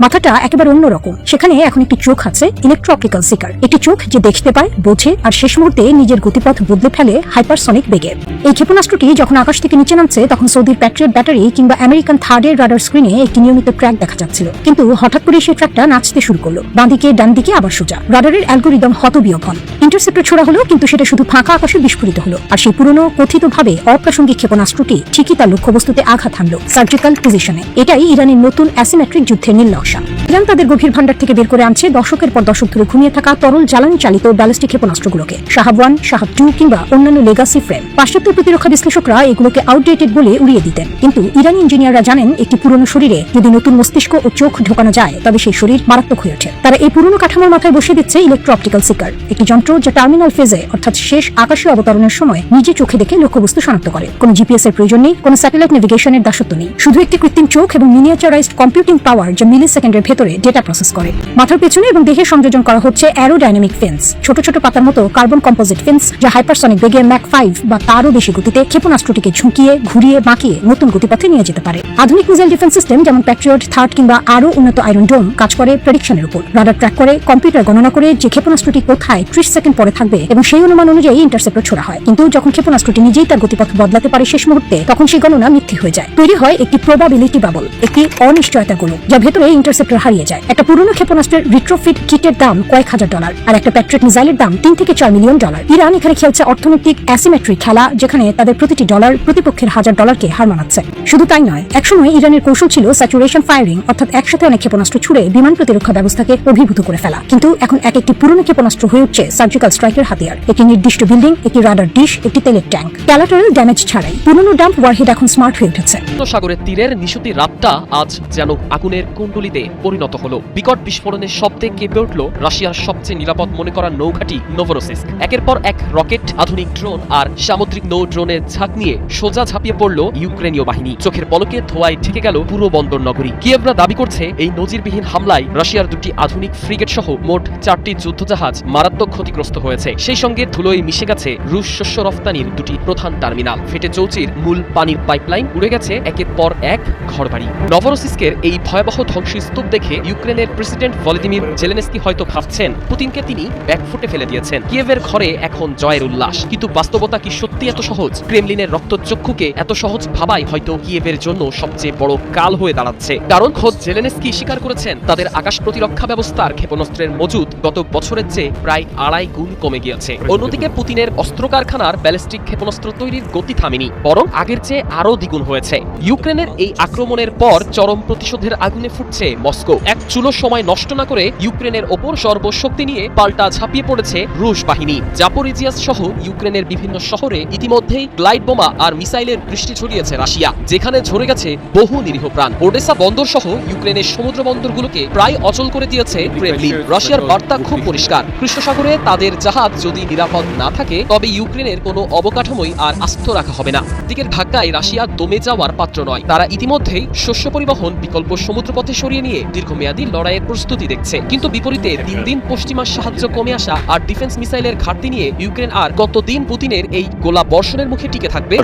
Speaker 6: মাথাটা একেবারে অন্যরকম। সেখানে এখন একটি চোখ আছে, ইলেকট্রো অপটিক্যাল সিকার। একটি চোখ যে দেখতে পায়, বোঝে আর শেষ মুহূর্তে নিজের গতিপথ বদলে ফেলে হাইপারসনিক বেগে। এই ক্ষেপণাস্ত্রটি যখন আকাশ থেকে নিচে নামছে তখন সৌদির প্যাট্রিয়ট ব্যাটারি কিংবা আমেরিকান থার্ডের রাডার স্ক্রিনে একটি নিয়মিত ট্র্যাক দেখা যাচ্ছিল। কিন্তু হঠাৎ করে সেই ট্র্যাকটা নাচতে শুরু করলো, বাঁদিকে ডান দিকে আবার সোজা। রাডারের অ্যালগোরিদম হতবিয়োগ হন। ইন্টারসেপ্টর ছোড়া হলো, কিন্তু সেটা শুধু ফাঁকা আকাশে বিস্ফোরিত হলো। আর সেই পুরনো কথিতভাবে অপ্রাসঙ্গিক ক্ষেপণাস্ত্রটি ঠিকই তার লক্ষ্যবস্তুতে আঘাত হানলো, সার্জিক্যাল প্রিসিশনে। এটাই ইরানের নতুন অ্যাসিমেট্রিক যুদ্ধের নীল নকশা। ইরান তাদের গভীর ভান্ডার থেকে বের করে আনছে দশকের পর দশক ধরে ঘুমিয়ে থাকা তরল জ্বালানি চালিত ব্যালিস্টিক ক্ষেপণাস্ত্রগুলোকে, শাহাব 1, শাহাব 2 কিংবা অন্যান্য লেগাসি ফ্রেম। পাশ্চাত্য প্রতিরক্ষা বিশ্লেষকরা এগুলোকে আউটডেটেড বলে উড়িয়ে দিতেন। কিন্তু ইরানি ইঞ্জিনিয়াররা জানেন, একটি পুরনো শরীরে যদি নতুন মস্তিষ্ক ও চোখ ঢোকানো যায় তবে সেই শরীর মারাত্মক হয়ে ওঠে। তারা এই পুরনো কাঠামোর মাথায় বসিয়ে দিচ্ছে ইলেকট্রো অপটিক্যাল সিকার, একটি যন্ত্র যা টার্মিনাল ফেজে অর্থাৎ শেষ আকাশীয় অবতরণের সময় নিজে চোখে দেখে লক্ষ্যবস্তু শনাক্ত করে। কোনো জিপিএস এর প্রয়োজন নেই, কোনো স্যাটেলাইট নেভিগেশনের দাসত্ব নেই, শুধু একটি কৃত্রিম চোখ এবং মিনিয়েচারাইজড কম্পিউটিং পাওয়ার যা মিলি সেকেন্ডের ভেতরে ডেটা প্রসেস করে। মাথার পেছনে এবং দেহে সংযোজন করা হচ্ছে অ্যারোডাইনামিক ফিন্স, ছোট ছোট পাতার মতো কার্বন কম্পোজিট ফিন্স যা হাইপারসনিক বেগে ম্যাক 5 বা তারও বেশি গতিতে ক্ষেপণাস্ত্রটিকে ঝুঁকিয়ে ঘুরিয়ে বাঁকিয়ে নতুন গতিপথে নিয়ে যেতে পারে। আধুনিক মিসাইল ডিফেন্স সিস্টেম যেমন প্যাট্রিয়ট, থার্ড কিংবা আরও উন্নত আয়রন ডোম কাজ করে প্রেডিকশনের উপর। রাডার ট্র্যাক করে, কম্পিউটার গণনা করে যে ক্ষেপণাস্ত্রটি কোথায় 30 সেকেন্ড পরে থাকবে এবং সেই অনুমান অনুযায়ী ইন্টারসেপ্টর ছোড়া হয়। কিন্তু যখন ক্ষেপণাস্ত্রটি নিজেই তার গতিপথ বদলাতে পারে শেষ মুহূর্তে, তখন সেই গণনা মিথ্যে হয়ে যায়। তৈরি হয় একটি প্রবাবিলিটি বাবল, একটি অনিশ্চয়তা গোলক যা ভেতরে ইন্টারসেপ্টর হারিয়ে যায়। একটা পুরনো ক্ষেপণাস্ত্রের রিট্রোফিট কিটের দাম কয়েক হাজার ডলার আর একটা প্যাট্রিয়ট মিসাইলের দাম 3 থেকে 4 মিলিয়ন ডলার। ইরান এখানে খেলছে অর্থনৈতিক অ্যাসিমেট্রি খেলা, যেখানে তাদের প্রতিটি ডলার প্রতিপক্ষের $1000কে হার মানাচ্ছে। শুধু তাই নয়, একসময় ইরানের কৌশল ছিল স্যাচুরেশন ফায়ারিং, অর্থাৎ একসাথে অনেক ক্ষেপণাস্ত্র ছুড়ে বিমান প্রতিরক্ষা ব্যবস্থাকে অভিভূত করে ফেলা। কিন্তু এখন এক একটি পুরনো ক্ষেপণাস্ত্র হয়ে উঠছে সার্জিক্যাল স্ট্রাইকের হাতিয়ার। একটি নির্দিষ্ট বিল্ডিং, একটি রাডার ডিশ, একটি তেলের ট্যাঙ্ক, কোলাটারাল ড্যামেজ ছাড়াই পুরনো ডাম্প ওয়ারহেড এখন স্মার্ট হয়ে উঠেছে।
Speaker 7: সাগরের তীরের নিশুতি রাতটা আজ যেন আগুনের কুণ্ডলিতে পরিণত হলো। বিকট বিস্ফোরণের শব্দে কেঁপে উঠল রাশিয়ার সবচেয়ে নিরাপদ মনে করা নৌঘাঁটি নোভরোসিস্ক। একের পর এক রকেট, আধুনিক ড্রোন আর সামুদ্রিক নৌ ড্রোনের ঝাঁক নিয়ে সোজা ঝাঁপিয়ে পড়ল ইউক্রেনীয় বাহিনী। চোখের পলকে ধোঁয়ায় ঢেকে গেল পুরো বন্দর নগরী। কিয়েভরা দাবি করছে এই নজিরবিহীন হামলায় রাশিয়ার 2টি আধুনিক ফ্রিগেট সহ মোট 4টি যুদ্ধজাহাজ মারাত্মক ক্ষতিগ্রস্ত হয়েছে। সেই সঙ্গে ধুলোয় মিশে গেছে রুশ শস্য রফতানির 2টি প্রধান টার্মিনাল। ফেটে চৌচির মূল পানির পাইপলাইন, উড়ে গেছে একের পর এক ঘরবাড়ি। নভরোসিস্কের এই ভয়াবহ ধ্বংসস্তূপ দেখে ইউক্রেনের প্রেসিডেন্ট ভলোদিমির জেলেনস্কি হয়তো ভাবছেন পুতিনকে তিনি ব্যাকফুটে ফেলে দিয়েছেন। কিয়েভের ঘরে এখন জয়ের উল্লাস, কিন্তু বাস্তবতা কি সত্যি এত সহজ? ক্রেমলিনের রক্তচক্ষুকে এত সহজ ভাবাই হয়তো কিয়েভের জন্য সবচেয়ে বড় কাল হয়ে দাঁড়াচ্ছে। কারণ খোদ জেলেনস্কি স্বীকার করেছেন তাদের আকাশ প্রতিরক্ষা ব্যবস্থার ক্ষেপণাস্ত্রের মজুদ গত বছরের চেয়ে প্রায় 2.5 গুণ কমে গিয়েছে। অন্যদিকে পুতিনের অস্ত্র কারখানার ব্যালিস্টিক ক্ষেপণাস্ত্র তৈরির গতি থামেনি, বরং আগের চেয়ে আরও দ্বিগুণ হয়েছে। ইউক্রেনের এই আক্রমণের পর চরম প্রতিশোধের আগুনে ফুটছে মস্কো। এক চুলো সময় নষ্ট না করে ইউক্রেনের ওপর সর্বশক্তি নিয়ে পাল্টা ঝাঁপিয়ে পড়েছে রুশ বাহিনী। জাপোরিজিয়াস সহ ইউক্রেনের বিভিন্ন শহরে ইতিমধ্যেই গ্লাইড বোমা আর মিসাইলের বৃষ্টি ছড়িয়েছে রাশিয়া, যেখানে ঝরে গেছে বহু নিরীহ প্রাণ। ওডেসা বন্দর সহ ইউক্রেনের সমুদ্র বন্দরগুলোকে প্রায় অচল করে দিয়েছে ক্রেমলিন। রাশিয়ার বার্তা খুব পরিষ্কার, কৃষ্ণ সাগরে তাদের জাহাজ যদি নিরাপদ না থাকে তবে ইউক্রেনের কোনো অবকাঠামোই আর আস্ত রাখা হবে না। দিকের ধাক্কায় রাশিয়া দমে যাওয়ার পাত্র নয়। তারা ইতিমধ্যেই শস্য পরিবহন বিকল্প সমুদ্রপথে সরিয়ে নিয়ে দীর্ঘমেয়াদী লড়াইয়ের প্রস্তুতি দেখছে। কিন্তু বিপরীতে দিন দিন পশ্চিমা সাহায্য কমে আসা আর ডিফেন্স মিসাইলের ঘাটতি নিয়ে ইউক্রেন আর কতদিন পুতিনের এই গোলা বর্ষণের মুখে টিকে থাকবে?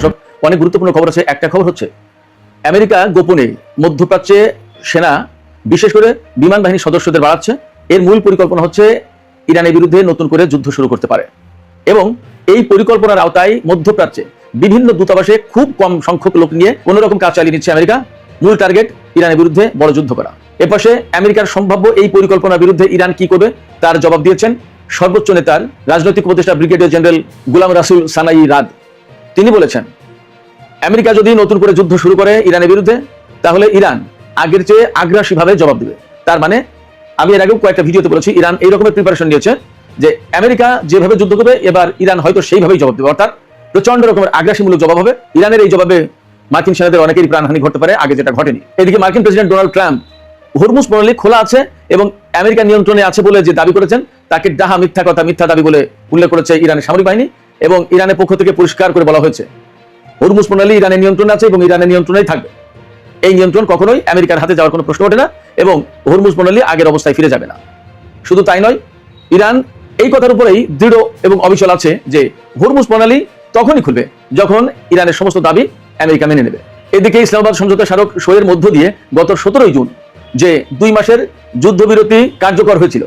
Speaker 8: অনেক গুরুত্বপূর্ণ খবর আছে। একটা খবর হচ্ছে আমেরিকা গোপনে মধ্যপ্রাচ্যে সেনা, বিশেষ করে বিমান বাহিনীর সদস্যদের বাড়াচ্ছে। এর মূল পরিকল্পনা হচ্ছে ইরানের বিরুদ্ধে নতুন করে যুদ্ধ শুরু করতে পারে, এবং এই পরিকল্পনার আওতায় মধ্যপ্রাচ্যে বিভিন্ন দূতাবাসে খুব কম সংখ্যক লোক নিয়ে কোন রকম কাজ চালিয়ে নিচ্ছে আমেরিকা। মূল টার্গেট ইরানের বিরুদ্ধে বড় যুদ্ধ করা। এপাশে আমেরিকার সম্ভাব্য এই পরিকল্পনার বিরুদ্ধে ইরান কি করবে তার জবাব দিয়েছেন সর্বোচ্চ নেতার রাজনৈতিক উপদেষ্টা ব্রিগেডিয়ার জেনারেল গুলাম রাসুল সানাই রাদ। তিনি বলেছেন, আমেরিকা যদি নতুন করে যুদ্ধ শুরু করে ইরানের বিরুদ্ধে, তাহলে ইরান আগের চেয়ে আগ্রাসীভাবে জবাব দেবে। তার মানে আমি এর আগেও কয়েকটা ভিডিওতে বলেছি, ইরান এই রকমের প্রিপারেশন নিয়েছে যে আমেরিকা যেভাবে যুদ্ধ করবে এবার ইরান হয়তো সেইভাবেই জবাব দেবে, অর্থাৎ প্রচন্ড রকমের আগ্রাসীমূলক জবাব হবে। ইরানের এই জবাবে মার্কিন সেনাদের অনেকেরই প্রাণহানি ঘটতে পারে, আগে যেটা ঘটেনি। এদিকে মার্কিন প্রেসিডেন্ট ডোনাল্ড ট্রাম্প হরমুজ প্রণালী খোলা আছে এবং আমেরিকা নিয়ন্ত্রণে আছে বলে যে দাবি করেছেন তাকে ডাহা মিথ্যা কথা, মিথ্যা দাবি বলে উল্লেখ করেছে ইরানের সামরিক বাহিনী। এবং ইরানের পক্ষ থেকে পরিষ্কার করে বলা হয়েছে হরমুজ প্রণালী ইরানের নিয়ন্ত্রণে আছে এবং ইরানের নিয়ন্ত্রণেই থাকবে। এই নিয়ন্ত্রণ কখনোই আমেরিকার হাতে যাওয়ার কোনো প্রশ্ন ওঠে না এবং হরমুজ প্রণালী আগের অবস্থায় ফিরে যাবে না। শুধু তাই নয়, ইরান এই কথার উপরেই দৃঢ় এবং অবিচল আছে যে হরমুজ প্রণালী তখনই খুলবে যখন ইরানের সমস্ত দাবি আমেরিকা মেনে নেবে। এদিকে ইসলামাবাদ সমঝোতা স্মারক সইয়ের মধ্য দিয়ে গত 17 জুন যে 2 মাসের যুদ্ধবিরতি কার্যকর হয়েছিল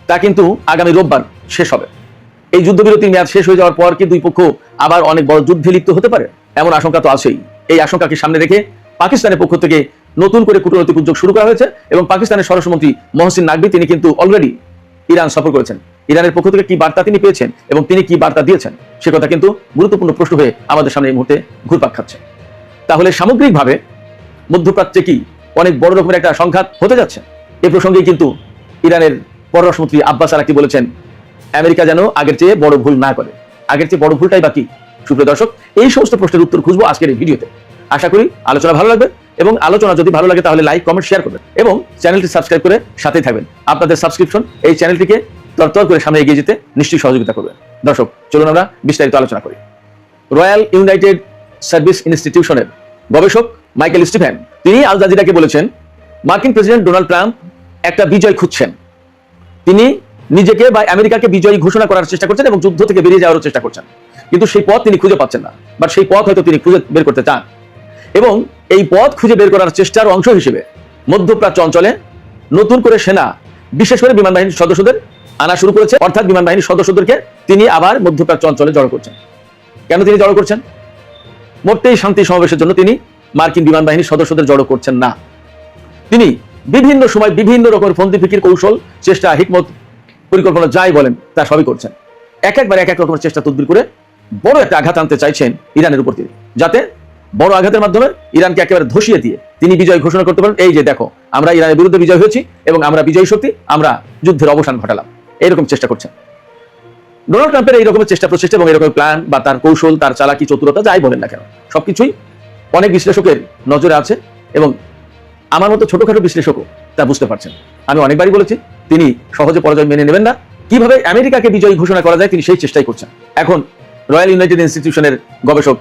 Speaker 8: তা কিন্তু আগামী রোববার শেষ হবে। এই যুদ্ধবিরতির মেয়াদ শেষ হয়ে যাওয়ার পর কি দুই পক্ষ আবার অনেক বড় যুদ্ধে লিপ্ত হতে পারে, এমন আশঙ্কা তো আছেই। এই আশঙ্কাকে সামনে রেখে পাকিস্তানের পক্ষ থেকে নতুন করে কূটনৈতিক উদ্যোগ শুরু করা হয়েছে এবং পাকিস্তানের স্বরাষ্ট্রমন্ত্রী মহসিন নাকভি তিনি কিন্তু অলরেডি ইরান সফর করেছেন। ইরানের পক্ষ থেকে কি বার্তা তিনি পেয়েছেন এবং তিনি কি বার্তা দিয়েছেন সে কথা কিন্তু গুরুত্বপূর্ণ প্রশ্ন হয়ে আমাদের সামনে এই মুহূর্তে ঘুরপাক খাচ্ছে। তাহলে সামগ্রিকভাবে মধ্যপ্রাচ্যে কি অনেক বড় রকমের একটা সংঘাত হতে যাচ্ছে? এই প্রসঙ্গে কিন্তু ইরানের পররাষ্ট্রমন্ত্রী আব্বাস আরাকচি বলেছেন আমেরিকা যেন আগের চেয়ে বড় ভুল না করে। আগের চেয়ে বড় ভুলটাই বাকি। সুপ্রিয় দর্শক, এই সমস্ত প্রশ্নের উত্তর খুঁজবো আজকের এই ভিডিওতে। আশা করি আলোচনা ভালো লাগবে এবং আলোচনা যদি ভালো লাগে তাহলে লাইক, কমেন্ট, শেয়ার করবেন এবং চ্যানেলটি সাবস্ক্রাইব করে সাথেই থাকবেন। আপনাদের সাবস্ক্রিপশন এই চ্যানেলটিকে তরতর করে সামনে এগিয়ে যেতে নিশ্চয়ই সহযোগিতা করবে। দর্শক, চলুন আমরা বিস্তারিত আলোচনা করি। রয়্যাল ইউনাইটেড সার্ভিস ইনস্টিটিউশনের গবেষক মাইকেল স্টিফেন তিনি আল জাজিরাকে বলেছেন, মার্কিন প্রেসিডেন্ট ডোনাল্ড ট্রাম্প একটা বিজয় খুঁজছেন। তিনি নিজেকে বা আমেরিকাকে বিজয়ী ঘোষণা করার চেষ্টা করছেন এবং যুদ্ধ থেকে বেরিয়ে যাওয়ার চেষ্টা করছেন, কিন্তু সেই পথ তিনি খুঁজে পাচ্ছেন না, বাট সেই পথ হয়তো তিনি খুঁজে বের করতে চান। এবং এই পথ খুঁজে বের করার চেষ্টার অংশ হিসেবে মধ্যপ্রাচ্য অঞ্চলে নতুন করে সেনা, বিশেষ করে বিমান বাহিনীর সদস্যদের আনা শুরু করেছে, অর্থাৎ বিমান বাহিনীর সদস্যদেরকে তিনি আবার মধ্যপ্রাচ্য অঞ্চলে জড়ো করছেন। কেন তিনি জড়ো করছেন? মোটেই শান্তি সমাবেশের জন্য তিনি মার্কিন বিমান বাহিনীর সদস্যদের জড়ো করছেন না। তিনি বিভিন্ন সময় বিভিন্ন রকমের ফন্দি ফিকির, কৌশল, চেষ্টা, হিকমত, পরিকল্পনা যাই বলেন তা সবই করছেন। এক এক রকমের চেষ্টা তদবির করে বড় একটা আঘাত আনতে চাইছেন ইরানের উপর তিনি, যাতে বড় আঘাতের মাধ্যমে ইরানকে একেবারে ধসিয়ে দিয়ে তিনি বিজয় ঘোষণা করতে পারেন। এই যে দেখো, আমরা ইরানের বিরুদ্ধে বিজয় হয়েছি এবং আমরা বিজয়ী শক্তি, আমরা যুদ্ধের অবসান ঘটালাম, এইরকম চেষ্টা করছেন। ডোনাল্ড ট্রাম্পের এই রকমের চেষ্টা প্রচেষ্টা এবং এরকম প্ল্যান বা তার কৌশল, তার চালাকি, চতুরতা যাই বলেন না কেন, সবকিছুই অনেক বিশ্লেষকের নজরে আছে এবং আমার মতো ছোটখাটো বিশ্লেষকও তা বুঝতে পারছেন। আমি অনেকবারই বলেছি, তিনি সহজে পরাজয় মেনে নেবেন না। কিভাবে আমেরিকাকে বিজয়ী ঘোষণা করা যায় তিনি সেই চেষ্টাই করছেন। এখন রয়্যাল ইউনাইটেড ইনস্টিটিউশনের গবেষক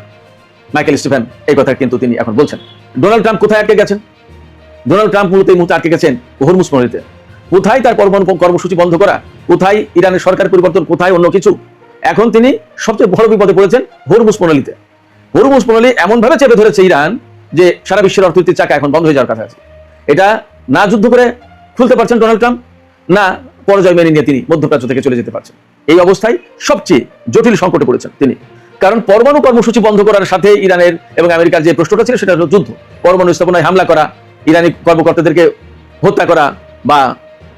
Speaker 8: মাইকেল স্টিফেন এই কথা কিন্তু তিনি এখন বলছেন। ডোনাল্ড ট্রাম্প কোথায় আটকে গেছেন? ডোনাল্ড ট্রাম্প মূলত এই মুহূর্তে আটকে গেছেন হরমুজ প্রণালীতে। কোথায় তার পরমাণু কর্মসূচি বন্ধ করা, কোথায় ইরানের সরকার পরিবর্তন, কোথায় অন্য কিছু। এখন তিনি সবচেয়ে বড় বিপদে পড়েছেন হরমুজ প্রণালীতে। হরমুজ প্রণালী এমন ভাবে চেপে ধরেছে ইরান যে সারা বিশ্বের অর্থনীতির চাকা এখন বন্ধ হয়ে যাওয়ার কথা আছে। এটা না যুদ্ধ করে খুলতে পারছেন ডোনাল্ড ট্রাম্প, না পরাজয় মেনে নিয়ে তিনি মধ্যপ্রাচ্য থেকে চলে যেতে পারছেন। এই অবস্থায় সবচেয়ে জটিল সংকটে পড়েছেন তিনি, কারণ পরমাণু কর্মসূচি বন্ধ করার সাথে ইরানের এবং আমেরিকার যে প্রশ্নটা ছিল সেটা হলো যুদ্ধ, পরমাণু স্থাপনায় হামলা করা, ইরানি কর্মকর্তাদেরকে হত্যা করা বা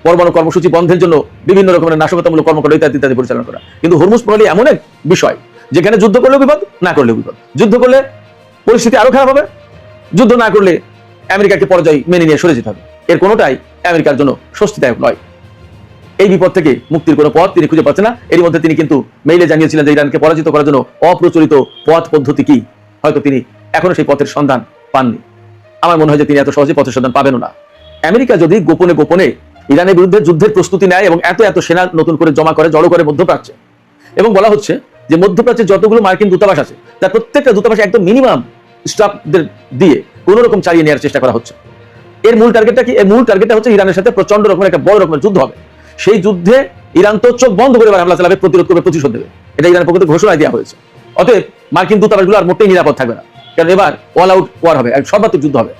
Speaker 8: পরমাণু কর্মসূচি বন্ধের জন্য বিভিন্ন রকমের নাশকতামূলক কর্মকাণ্ড ইত্যাদি ইত্যাদি পরিচালনা করা। কিন্তু হরমুজ প্রণালী এমন এক বিষয় যেখানে যুদ্ধ করলেও বিপদ, না করলেও বিপদ। যুদ্ধ করলে পরিস্থিতি আরো খারাপ হবে, যুদ্ধ না করলে আমেরিকাকে পরাজয় মেনে নিয়ে সরে যেতে হবে। এর কোনোটাই আমেরিকার জন্য স্বস্তিদায়ক নয়। এই বিপদ থেকে মুক্তির কোনো পথ তিনি খুঁজে পাচ্ছেন না। এর মধ্যে তিনি কিন্তু মেইলে জানিয়েছিলেন যে ইরানকে পরাজিত করার জন্য অপ্রচলিত পথ পদ্ধতি কি, হয়তো তিনি এখনো সেই পথের সন্ধান পাননি। আমার মনে হয় যে তিনি এত সহজে পথের সন্ধান পাবেনও না। আমেরিকা যদি গোপনে গোপনে ইরানের বিরুদ্ধে যুদ্ধের প্রস্তুতি নেয় এবং এত সেনা নতুন করে জমা করে, জড়ো করে মধ্যপ্রাচ্যে, এবং বলা হচ্ছে যে মধ্যপ্রাচ্যে যতগুলো মার্কিন দূতাবাস আছে তার প্রত্যেকটা দূতাবাসে একদম মিনিমাম স্টাফদের দিয়ে কোন রকম চালিয়ে নেওয়ার চেষ্টা করা হচ্ছে। এর মূল টার্গেটটা কি? এর মূল টার্গেটটা হচ্ছে ইরানের সাথে প্রচন্ড রকমের একটা বড় রকমের যুদ্ধ হবে। সেই যুদ্ধে ইরান তো চোখ বন্ধ করে হামলা চালাবে, প্রতিরোধ করবে, প্রতিশোধ দেবে। এটা ইরানের পক্ষ থেকে ঘোষণা দেওয়া হয়েছে। অতএব মার্কিন দূতাবাসগুলো আর মোটেই নিরাপদ থাকবে না, কারণ এবার অল আউট ওয়ার হবে, সর্বাত্মক যুদ্ধ হবে।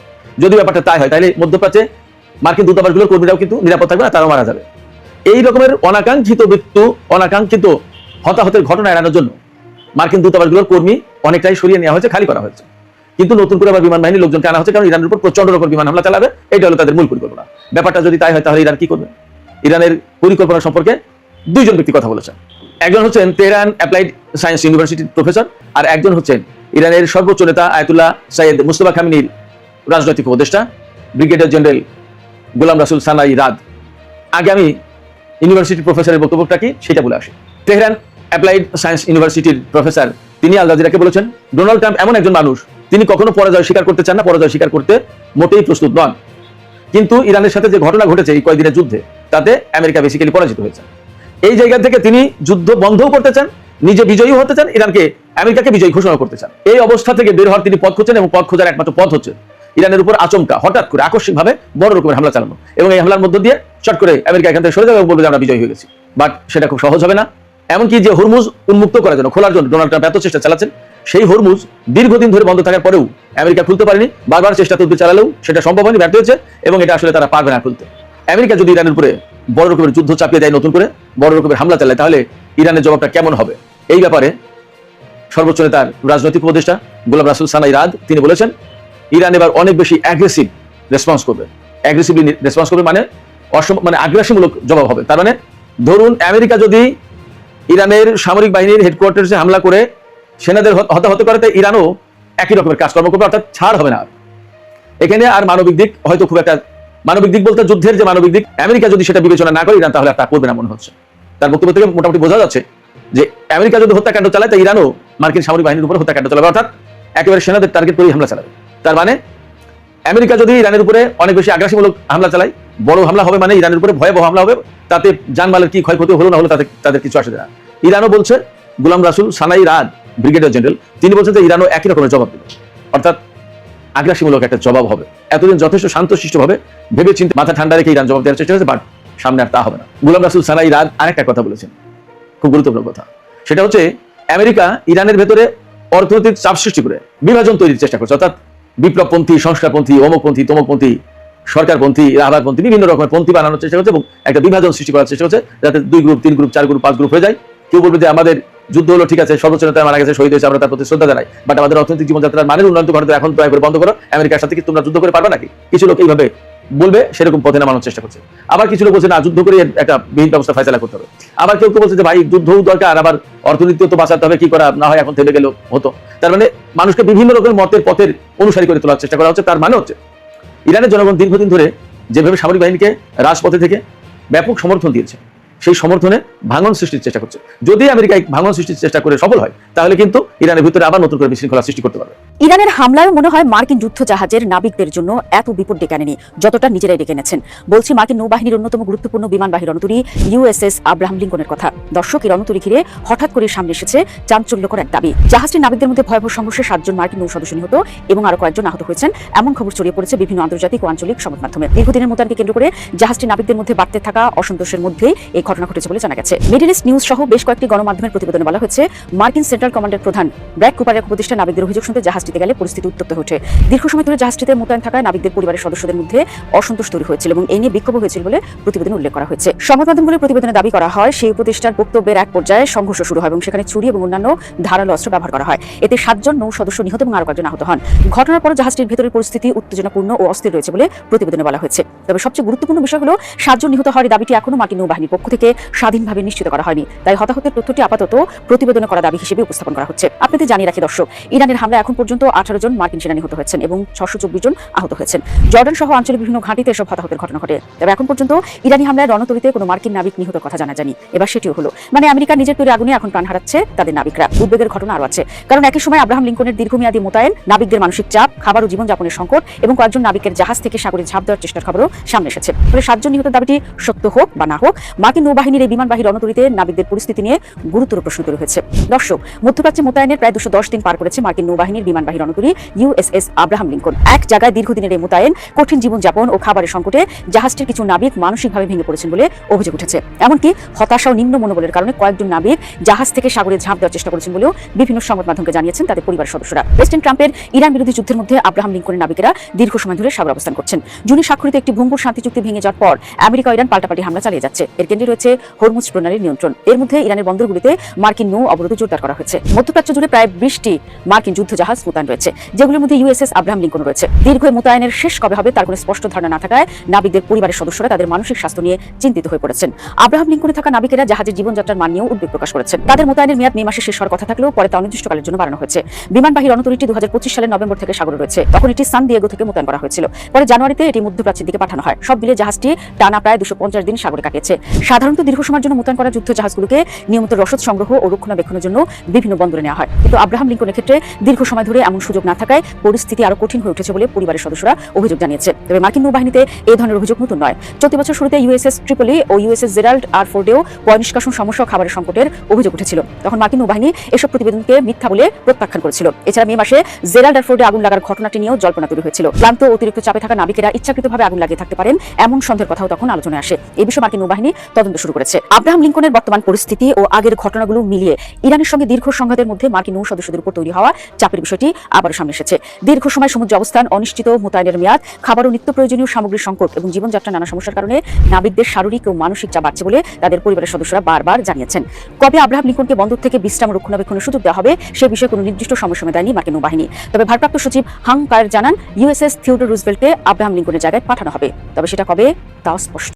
Speaker 8: যদি ব্যাপারটা তাই হয় তাহলে মধ্যপ্রাচ্যে মার্কিন দূতাবাসগুলোর কর্মীরাও কিন্তু নিরাপদ থাকবে না, তারাও মারা যাবে। এই রকমের অনাকাঙ্ক্ষিত মৃত্যু, অনাকাঙ্ক্ষিত হতাহতের ঘটনা এড়ানোর জন্য মার্কিন দূতাবাসগুলোর কর্মী অনেকটাই সরিয়ে নেওয়া হয়েছে, খালি করা হয়েছে। কিন্তু নতুন করে আবার বিমান বাহিনীর লোকজনকে আনা হচ্ছে, কারণ ইরানের উপর প্রচন্ড রকম বিমান হামলা চালাবে। এটা হলো তাদের মূল পরিকল্পনা। ব্যাপারটা যদি তাই হয় তাহলে ইরান কি করবে? ইরানের পরিকল্পনা সম্পর্কে দুইজন ব্যক্তি কথা বলেছেন। একজন হচ্ছেন তেহরান অ্যাপ্লাইড সায়েন্স ইউনিভার্সিটির প্রফেসর, আর একজন হচ্ছেন ইরানের সর্বোচ্চ নেতা আয়াতুল্লাহ সাইয়েদ মুস্তফা খামিনির রাজনৈতিক উপদেষ্টা ব্রিগেডিয়ার জেনারেল গোলাম রাসুল সানাই রাদ। আগে আমি ইউনিভার্সিটির প্রফেসরের বক্তব্যটা কি সেটা বলে আসি। তেহরান অ্যাপ্লাইড সায়েন্স ইউনিভার্সিটির প্রফেসর তিনি আল জাজিরাকে বলেছেন, ডোনাল্ড ট্রাম্প এমন একজন মানুষ, তিনি কখনো পরাজয় স্বীকার করতে চান না, পরাজয় স্বীকার করতে মোটেই প্রস্তুত নন। কিন্তু ইরানের সাথে যে ঘটনা ঘটেছে এই কয়েকদিনের যুদ্ধে, তাতে আমেরিকা বেসিক্যালি পরাজিত হয়েছে। এই জায়গা থেকে তিনি যুদ্ধ বন্ধও করতে চান, নিজে বিজয়ী হতে চান, ইরানকে আমেরিকাকে বিজয়ী ঘোষণা করতে চান। এই অবস্থা থেকে বের হওয়ার তিনি পথ খুঁজছেন, এবং পথ খোঁজার একমাত্র পথ হচ্ছে ইরানের উপর আচমকা হঠাৎ করে আকস্মিকভাবে বড় রকমের হামলা চালানো, এবং এই হামলার মধ্য দিয়ে চট করে আমেরিকা এখান থেকে সরে যাবে এবং বলবে যে আমরা বিজয়ী হয়ে গেছি। বাট সেটা খুব সহজ হবে না। এমনকি যে হরমুজ উন্মুক্ত করার জন্য, খোলার জন্য ডোনাল্ড ট্রাম্প এত চেষ্টা চালাচ্ছেন, সেই হরমুজ দীর্ঘদিন ধরে বন্ধ থাকার পরেও আমেরিকা খুলতে পারেনি। বারবার চেষ্টা তদবির চালালেও সেটা সম্ভব হয়নি, ব্যর্থ হয়েছে, এবং এটা আসলে তারা পারবে না খুলতে। আমেরিকা যদি ইরানের উপরে বড় রকমের যুদ্ধ চাপিয়ে দেয়, নতুন করে বড় রকমের হামলা চালায়, তাহলে ইরানের জবাবটা কেমন হবে? এই ব্যাপারে সর্বোচ্চ নেতার রাজনৈতিক উপদেষ্টা গোলাম রাসুল সানাই রাদ তিনি বলেছেন, ইরান এবার অনেক বেশি অ্যাগ্রেসিভ রেসপন্স করবে। অ্যাগ্রেসিভলি রেসপন্স করবে মানে আগ্রাসীমূলক জবাব হবে। তার মানে ধরুন আমেরিকা যদি ইরানের সামরিক বাহিনীর হেডকোয়ার্টার্সে হামলা করে সেনাদের হতাহত করে, তাই ইরানও একই রকমের কাজকর্ম করবে, অর্থাৎ ছাড় হবে না। এখানে আর মানবিক দিক হয়তো খুব একটা, মানবিক দিক বলতে যুদ্ধের যে মানবিক দিক, আমেরিকা যদি সেটা বিবেচনা না করে ইরান, তাহলে আর তা করবে না মনে হচ্ছে। তার বক্তব্য থেকে মোটামুটি বোঝা যাচ্ছে যে আমেরিকা যদি হত্যাকাণ্ড চালায়, তাই ইরানও মার্কিন সামরিক বাহিনীর উপরে হত্যাকাণ্ড চালাবে, অর্থাৎ একেবারে সেনাদের টার্গেট করেই হামলা চালাবে। তার মানে আমেরিকা যদি ইরানের উপরে অনেক বেশি আগ্রাসীমূলক হামলা চালায়, বড় হামলা হবে, মানে ইরানের উপরে ভয়াবহ হামলা হবে, তাতে জানমালের কি ক্ষয়ক্ষতি হলো না হলো তাদের কিছু আসে না। ইরানও বলছে গোলাম রাসুল সানাই রাদ ব্রিগেডিয়ার জেনারেল তিনি বলছেন যে ইরানও একই রকমের জবাব দেবে, অর্থাৎ আগ্রাসীমূলক একটা জবাব হবে। এতদিন যথেষ্ট শান্তশিষ্টভাবে ভেবে চিন্তে মাথা ঠান্ডা রেখে ইরান জবাব দেওয়ার চেষ্টা করেছে, বাট সামনে আর তা হবে না। গোলাম রাসুল সানাই রাদ আরেকটা কথা বলেছেন, খুব গুরুত্বপূর্ণ কথা, সেটা হচ্ছে আমেরিকা ইরানের ভেতরে অর্থনৈতিক চাপ সৃষ্টি করে বিভাজন তৈরির চেষ্টা করছে, অর্থাৎ বিপ্লবপন্থী, সংস্কারপন্থী, অমুকপন্থী, তমুকপন্থী, সরকারপন্থী, রাহাবারপন্থী, বিভিন্ন রকমের পন্থী বানানোর চেষ্টা করছে এবং একটা বিভাজন সৃষ্টি করার চেষ্টা করছে, যাতে 2 গ্রুপ 3 গ্রুপ 4 গ্রুপ 5 গ্রুপ হয়ে যায়। কেউ বলবে যে আমাদের যুদ্ধ হলো, ঠিক আছে, সর্বোচ্চ নেতা মারা গেছে, শহীদ হয়েছে, আমরা তার প্রতি শ্রদ্ধা জানাই, বাট আমাদের অর্থনৈতিক জীবনযাত্রার মানের উন্নয়ন ভারত এখন দয়া করে বন্ধ করো, আমেরিকার সাথে কি তোমরা যুদ্ধ করে পারবে নাকি? কিছু লোক এইভাবে বলবে, সেরকম পথে নামানোর চেষ্টা করছে। আবার কিছু লোক বলছে না, যুদ্ধ করে একটা বিহীন ব্যবস্থা ফয়সালা করতে হবে। আবার কেউ বলছে যে ভাই যুদ্ধও দরকার, আবার অর্থনীতিও তো বাঁচাতে হবে, কি করা না হয় এখন থেমে গেলেও হতো। তার মানে মানুষকে বিভিন্ন রকমের মতের পথের অনুসারী করে তোলার চেষ্টা করা হচ্ছে। তার মানে হচ্ছে ইরানের জনগণ দীর্ঘদিন ধরে যেভাবে সামরিক বাহিনীকে রাজপথে থেকে ব্যাপক সমর্থন দিয়েছে, সেই সমর্থনে ভাঙন সৃষ্টির চেষ্টা করছে। যদি আমেরিকা ভাঙন সৃষ্টির চেষ্টা করে সফল হয়, তাহলে কিন্তু ইরানের ভিতরে আবার নতুন করে বিশৃঙ্খলা সৃষ্টি করতে পারবে।
Speaker 1: ইরানের হামলায় মনে হয় মার্কিন যুদ্ধ জাহাজের নাবিকদের জন্য এত বিপদ ডেকে আনেনি যতটা নিজেরাই ডেকে এনেছেন। বলছি মার্কিন নৌবাহিনীর অন্যতম গুরুত্বপূর্ণ বিমানবাহী রণতরী ইউএসএস আব্রাহাম লিঙ্কনের কথা। দর্শক, এই রণতরী ঘিরে হঠাৎ করে সামনে এসেছে চাঞ্চল্যকর এক দাবি। জাহাজটির নাবিকদের মধ্যে ভয়াবহ সংঘর্ষে 7 জন মার্কিন নৌ সদস্য নিহত এবং আরো কয়েকজন আহত হয়েছেন, এমন খবর ছড়িয়ে পড়েছে বিভিন্ন আন্তর্জাতিক ও আঞ্চলিক সংবাদ মাধ্যমে। দীর্ঘদিনের মোতায়েনকে কেন্দ্র করে জাহাজটির নাবিকদের মধ্যে বাড়তে থাকা অসন্তোষের মধ্যেই এই ঘটনা ঘটেছে বলে জানা গেছে। মিডল ইস্ট নিউজ সহ বেশ কয়েকটি গণমাধ্যমের প্রতিবেদনে বলা হয়েছে, মার্কিন সেন্ট্রাল কমান্ডের প্রধান ব্র্যাড কুপারের উপদেষ্টা নাবিকদের অভিযোগ শুনতে জাহাজটিতে গেলে পরিস্থিতি উত্তপ্ত হয়েছে। দীর্ঘ সময় ধরে জাহাজটিতে মোতায়েন থাকায় নাবিকদের পরিবারের সদস্যদের মধ্যে অসন্তোষ তৈরি হয়েছিল এবং এই নিয়ে বিক্ষোভ হয়েছিল বলে প্রতিবেদনে উল্লেখ করা হয়েছে। সংবাদ মাধ্যমগুলোর প্রতিবেদনে দাবি করা হয়, সেই উপদেষ্টার বক্তব্যের এক পর্যায়ে সংঘর্ষ শুরু হয় এবং সেখানে ছুরি এবং অন্যান্য ধারালো অস্ত্র ব্যবহার করা হয়। এতে 7 জন নৌ সদস্য নিহত এবং আরো কয়েকজন আহত হন। ঘটনার পর জাহাজটির ভেতরের পরিস্থিতি উত্তেজনাপূর্ণ ও অস্থির রয়েছে বলে প্রতিবেদনে বলা হয়েছে। তবে সবচেয়ে গুরুত্বপূর্ণ বিষয় হলো 7 জন নিহত হওয়ার দাবিটি এখনো মার্কিন নৌবাহিনীর পক্ষ থেকে স্বাধীনভাবে নিশ্চিত করা হয়নি। তাই হতাহতের তথ্যটি আপাতত প্রতিবেদনে করা দাবি হিসেবে উপস্থাপন করা হচ্ছে। আপনাদের জানিয়ে রাখি দর্শক, ইরানের হামলায় এখন পর্যন্ত 18 জন মার্কিন সেনা নিহত হয়েছেন এবং 624 জন আহত হয়েছেন। জর্ডান সহ আঞ্চলিক বিভিন্ন ঘাঁটিতে এসব হতাহতের ঘটনা ঘটে। তবে এখন পর্যন্ত ইরানি হামলায় রণতরীতে কোনো মার্কিন নাবিক নিহত কথা জানা যায়নি। এবার সেটিও হলো, মানে আমেরিকা নিজের তৈরি আগুনে এখন প্রাণ হারাচ্ছে তাদের নাবিকরা। উদ্বেগের ঘটনা আরো আছে, কারণ একই সময় আব্রাহাম লিঙ্কনের দীর্ঘমেয়াদী মোতায়েন, নাবিকদের মানসিক চাপ, খাবার ও জীবনযাপনের সংকট এবং কয়েকজন নাবিকের জাহাজ থেকে সাগরে ঝাঁপ দেওয়ার চেষ্টার খবরও সামনে এসেছে। ফলে 7 জন নিহত দাবিটি সত্য হোক বা না হোক, মার্কিন নৌবাহিনীর এই বিমানবাহী রণতরীতে নাবিকদের পরিস্থিতি নিয়ে গুরুতর প্রশ্ন তৈরি হয়েছে। দর্শক, মধ্যপ্রাচ্যে মোতায়েনের প্রায় 210 দিন পার করেছে মার্কিন নৌবাহিনীর বিমানবাহী রণতরী ইউএসএস আব্রাহাম লিঙ্কন। এক জায়গায় দীর্ঘদিনের এই মোতায়েন, কঠিন জীবনযাপন ও খাবারের সংকটে জাহাজটির কিছু নাবিক মানসিকভাবে ভেঙে পড়েছেন বলে অভিযোগ উঠেছে। এমনকি হতাশা ও নিম্ন মনোবলের কারণে কয়েকজন নাবিক জাহাজ থেকে সাগরে ঝাঁপ দেওয়ার চেষ্টা করেছেন বলেও বিভিন্ন সংবাদ মাধ্যমকে জানিয়েছেন তাদের পরিবারের সদস্যরা। প্রেসিডেন্ট ট্রাম্পের ইরান বিরোধী যুদ্ধের মধ্যে আব্রাহাম লিঙ্কনের নাবিকেরা দীর্ঘ সময় ধরে সাগরে অবস্থান করছেন। জুনে স্বাক্ষরিত একটি ভঙ্গুর শান্তি চুক্তি ভেঙে যাওয়ার পর আমেরিকা ও ইরান পাল্টাপাল্টি হামলা চালিয়ে যাচ্ছে। এর কেন্দ্রে রয়েছে হরমুজ প্রণালীর নিয়ন্ত্রণ। এর মধ্যে ইরানের বন্দরগুলিতে মার্কিন নৌ অবরোধ জোরদার করা হয়েছে। মধ্যপ্রাচ্য জুড়ে প্রায় 20টি মার্কিন যুদ্ধ জাহাজ মোতায়েন রয়েছে, যেগুলোর মধ্যে ইউএসএস আব্রাহাম লিঙ্কন রয়েছে। দীর্ঘ মোতায়েনের শেষ কবে হবে তার কোনো স্পষ্ট ধারণা না থাকায় নাবিকদের পরিবারের সদস্যরা তাদের মানসিক স্বাস্থ্য নিয়ে চিন্তিত হয়ে পড়েছেন। আব্রাহাম লিঙ্কনে থাকা নাবিকেরা জাহাজের জীবনযাত্রার মান নিয়েও উদ্বেগ প্রকাশ করেছেন। তাদের মোতায়েনের মেয়াদ মে মাসে শেষ হওয়ার কথা থাকলেও পরে তা অনির্দিষ্টকালের জন্য বাড়ানো হয়েছে। বিমানবাহী রণতরীটি 2025 সালের নভেম্বর থেকে সাগরে রয়েছে। তখন এটি সান দিয়েগো থেকে মোতায়েন করা হয়েছিল। পরে জানুয়ারিতে এটি মধ্যপ্রাচ্যের দিকে পাঠানো হয়। সব মিলে জাহাজটি টানা প্রায় 250 দিন সাগরে কাটিয়েছে। সাধারণত দীর্ঘ সময়ের জন্য মোতায়েন করা যুদ্ধ জাহাজগুলোকে নিয়মিত রসদ সংগ্রহ ও রক্ষণাবেক্ষণের জন্য বিভিন্ন বন্দরে নেওয়া হয়, কিন্তু আব্রাহাম লিঙ্কনের ক্ষেত্রে দীর্ঘ সময় ধরে এমন সুযোগ না থাকায় পরিস্থিতি আরো কঠিন হয়ে উঠেছে বলে পরিবারের সদস্যরা অভিযোগ জানিয়েছে। তবে মার্কিন নৌবাহিনীতে এই ধরনের অভিযোগ নতুন নয়। চলতি বছর শুরুতে ইউএসএস ট্রিপলি ও ইউএসএস জেরাল্ড আর ফোর্ডেও পয় নিষ্কাশন সমস্যা ও খাবারের সংকটের অভিযোগ উঠেছিল। তখন মার্কিন নৌবাহিনী এসব প্রতিবেদনকে মিথ্যা বলে প্রত্যাখ্যান করেছিল। এছাড়া মে মাসে জেরাল্ড আর ফোর্ডে আগুন লাগার ঘটনাটি নিয়েও জল্পনা তৈরি হয়েছিল। ক্লান্ত অতিরিক্ত চাপে থাকা নাবিকেরা ইচ্ছাকৃতভাবে আগুন লাগিয়ে থাকতে পারেন এমন সন্দেহের কথাও তখন আলোচনায় আসে। এই বিষয়ে মার্কিন নৌবাহিনী তদন্ত শুরু করেছে। আব্রাহাম লিঙ্কনের বর্তমান পরিস্থিতি ও আগের ঘটনাগুলো মিলিয়ে ইরানের সঙ্গে দীর্ঘ সংঘাতের মধ্যে মার্কিন নৌ সদস্যদের উপর তৈরি হওয়া চাপের বিষয়টি আবারও সামনে এসেছে। দীর্ঘ সময় সমুদ্রে অবস্থান, অনিশ্চিত মোতায়েনের মেয়াদ, খাবার ও নিত্য প্রয়োজনীয় সামগ্রীর সংকট এবং জীবনযাত্রার নানা সমস্যার কারণে নাবিকদের শারীরিক ও মানসিক চাপ বাড়ছে বলে তাদের পরিবারের সদস্যরা বারবার জানিয়েছেন। কবে আব্রাহাম লিঙ্কনকে বন্দর থেকে বিশ্রাম রক্ষণাবেক্ষণের সুযোগ দেওয়া হবে সে বিষয়ে কোনো নির্দিষ্ট সময়সীমা দেয়নি মার্কিন নৌবাহিনী। তবে ভারপ্রাপ্ত সচিব হাং কায়ের জানান, ইউএসএস থিওডোর রুজভেল্টকে আব্রাহাম লিঙ্কনের জায়গায় পাঠানো হবে, তবে সেটা কবে তাও স্পষ্ট।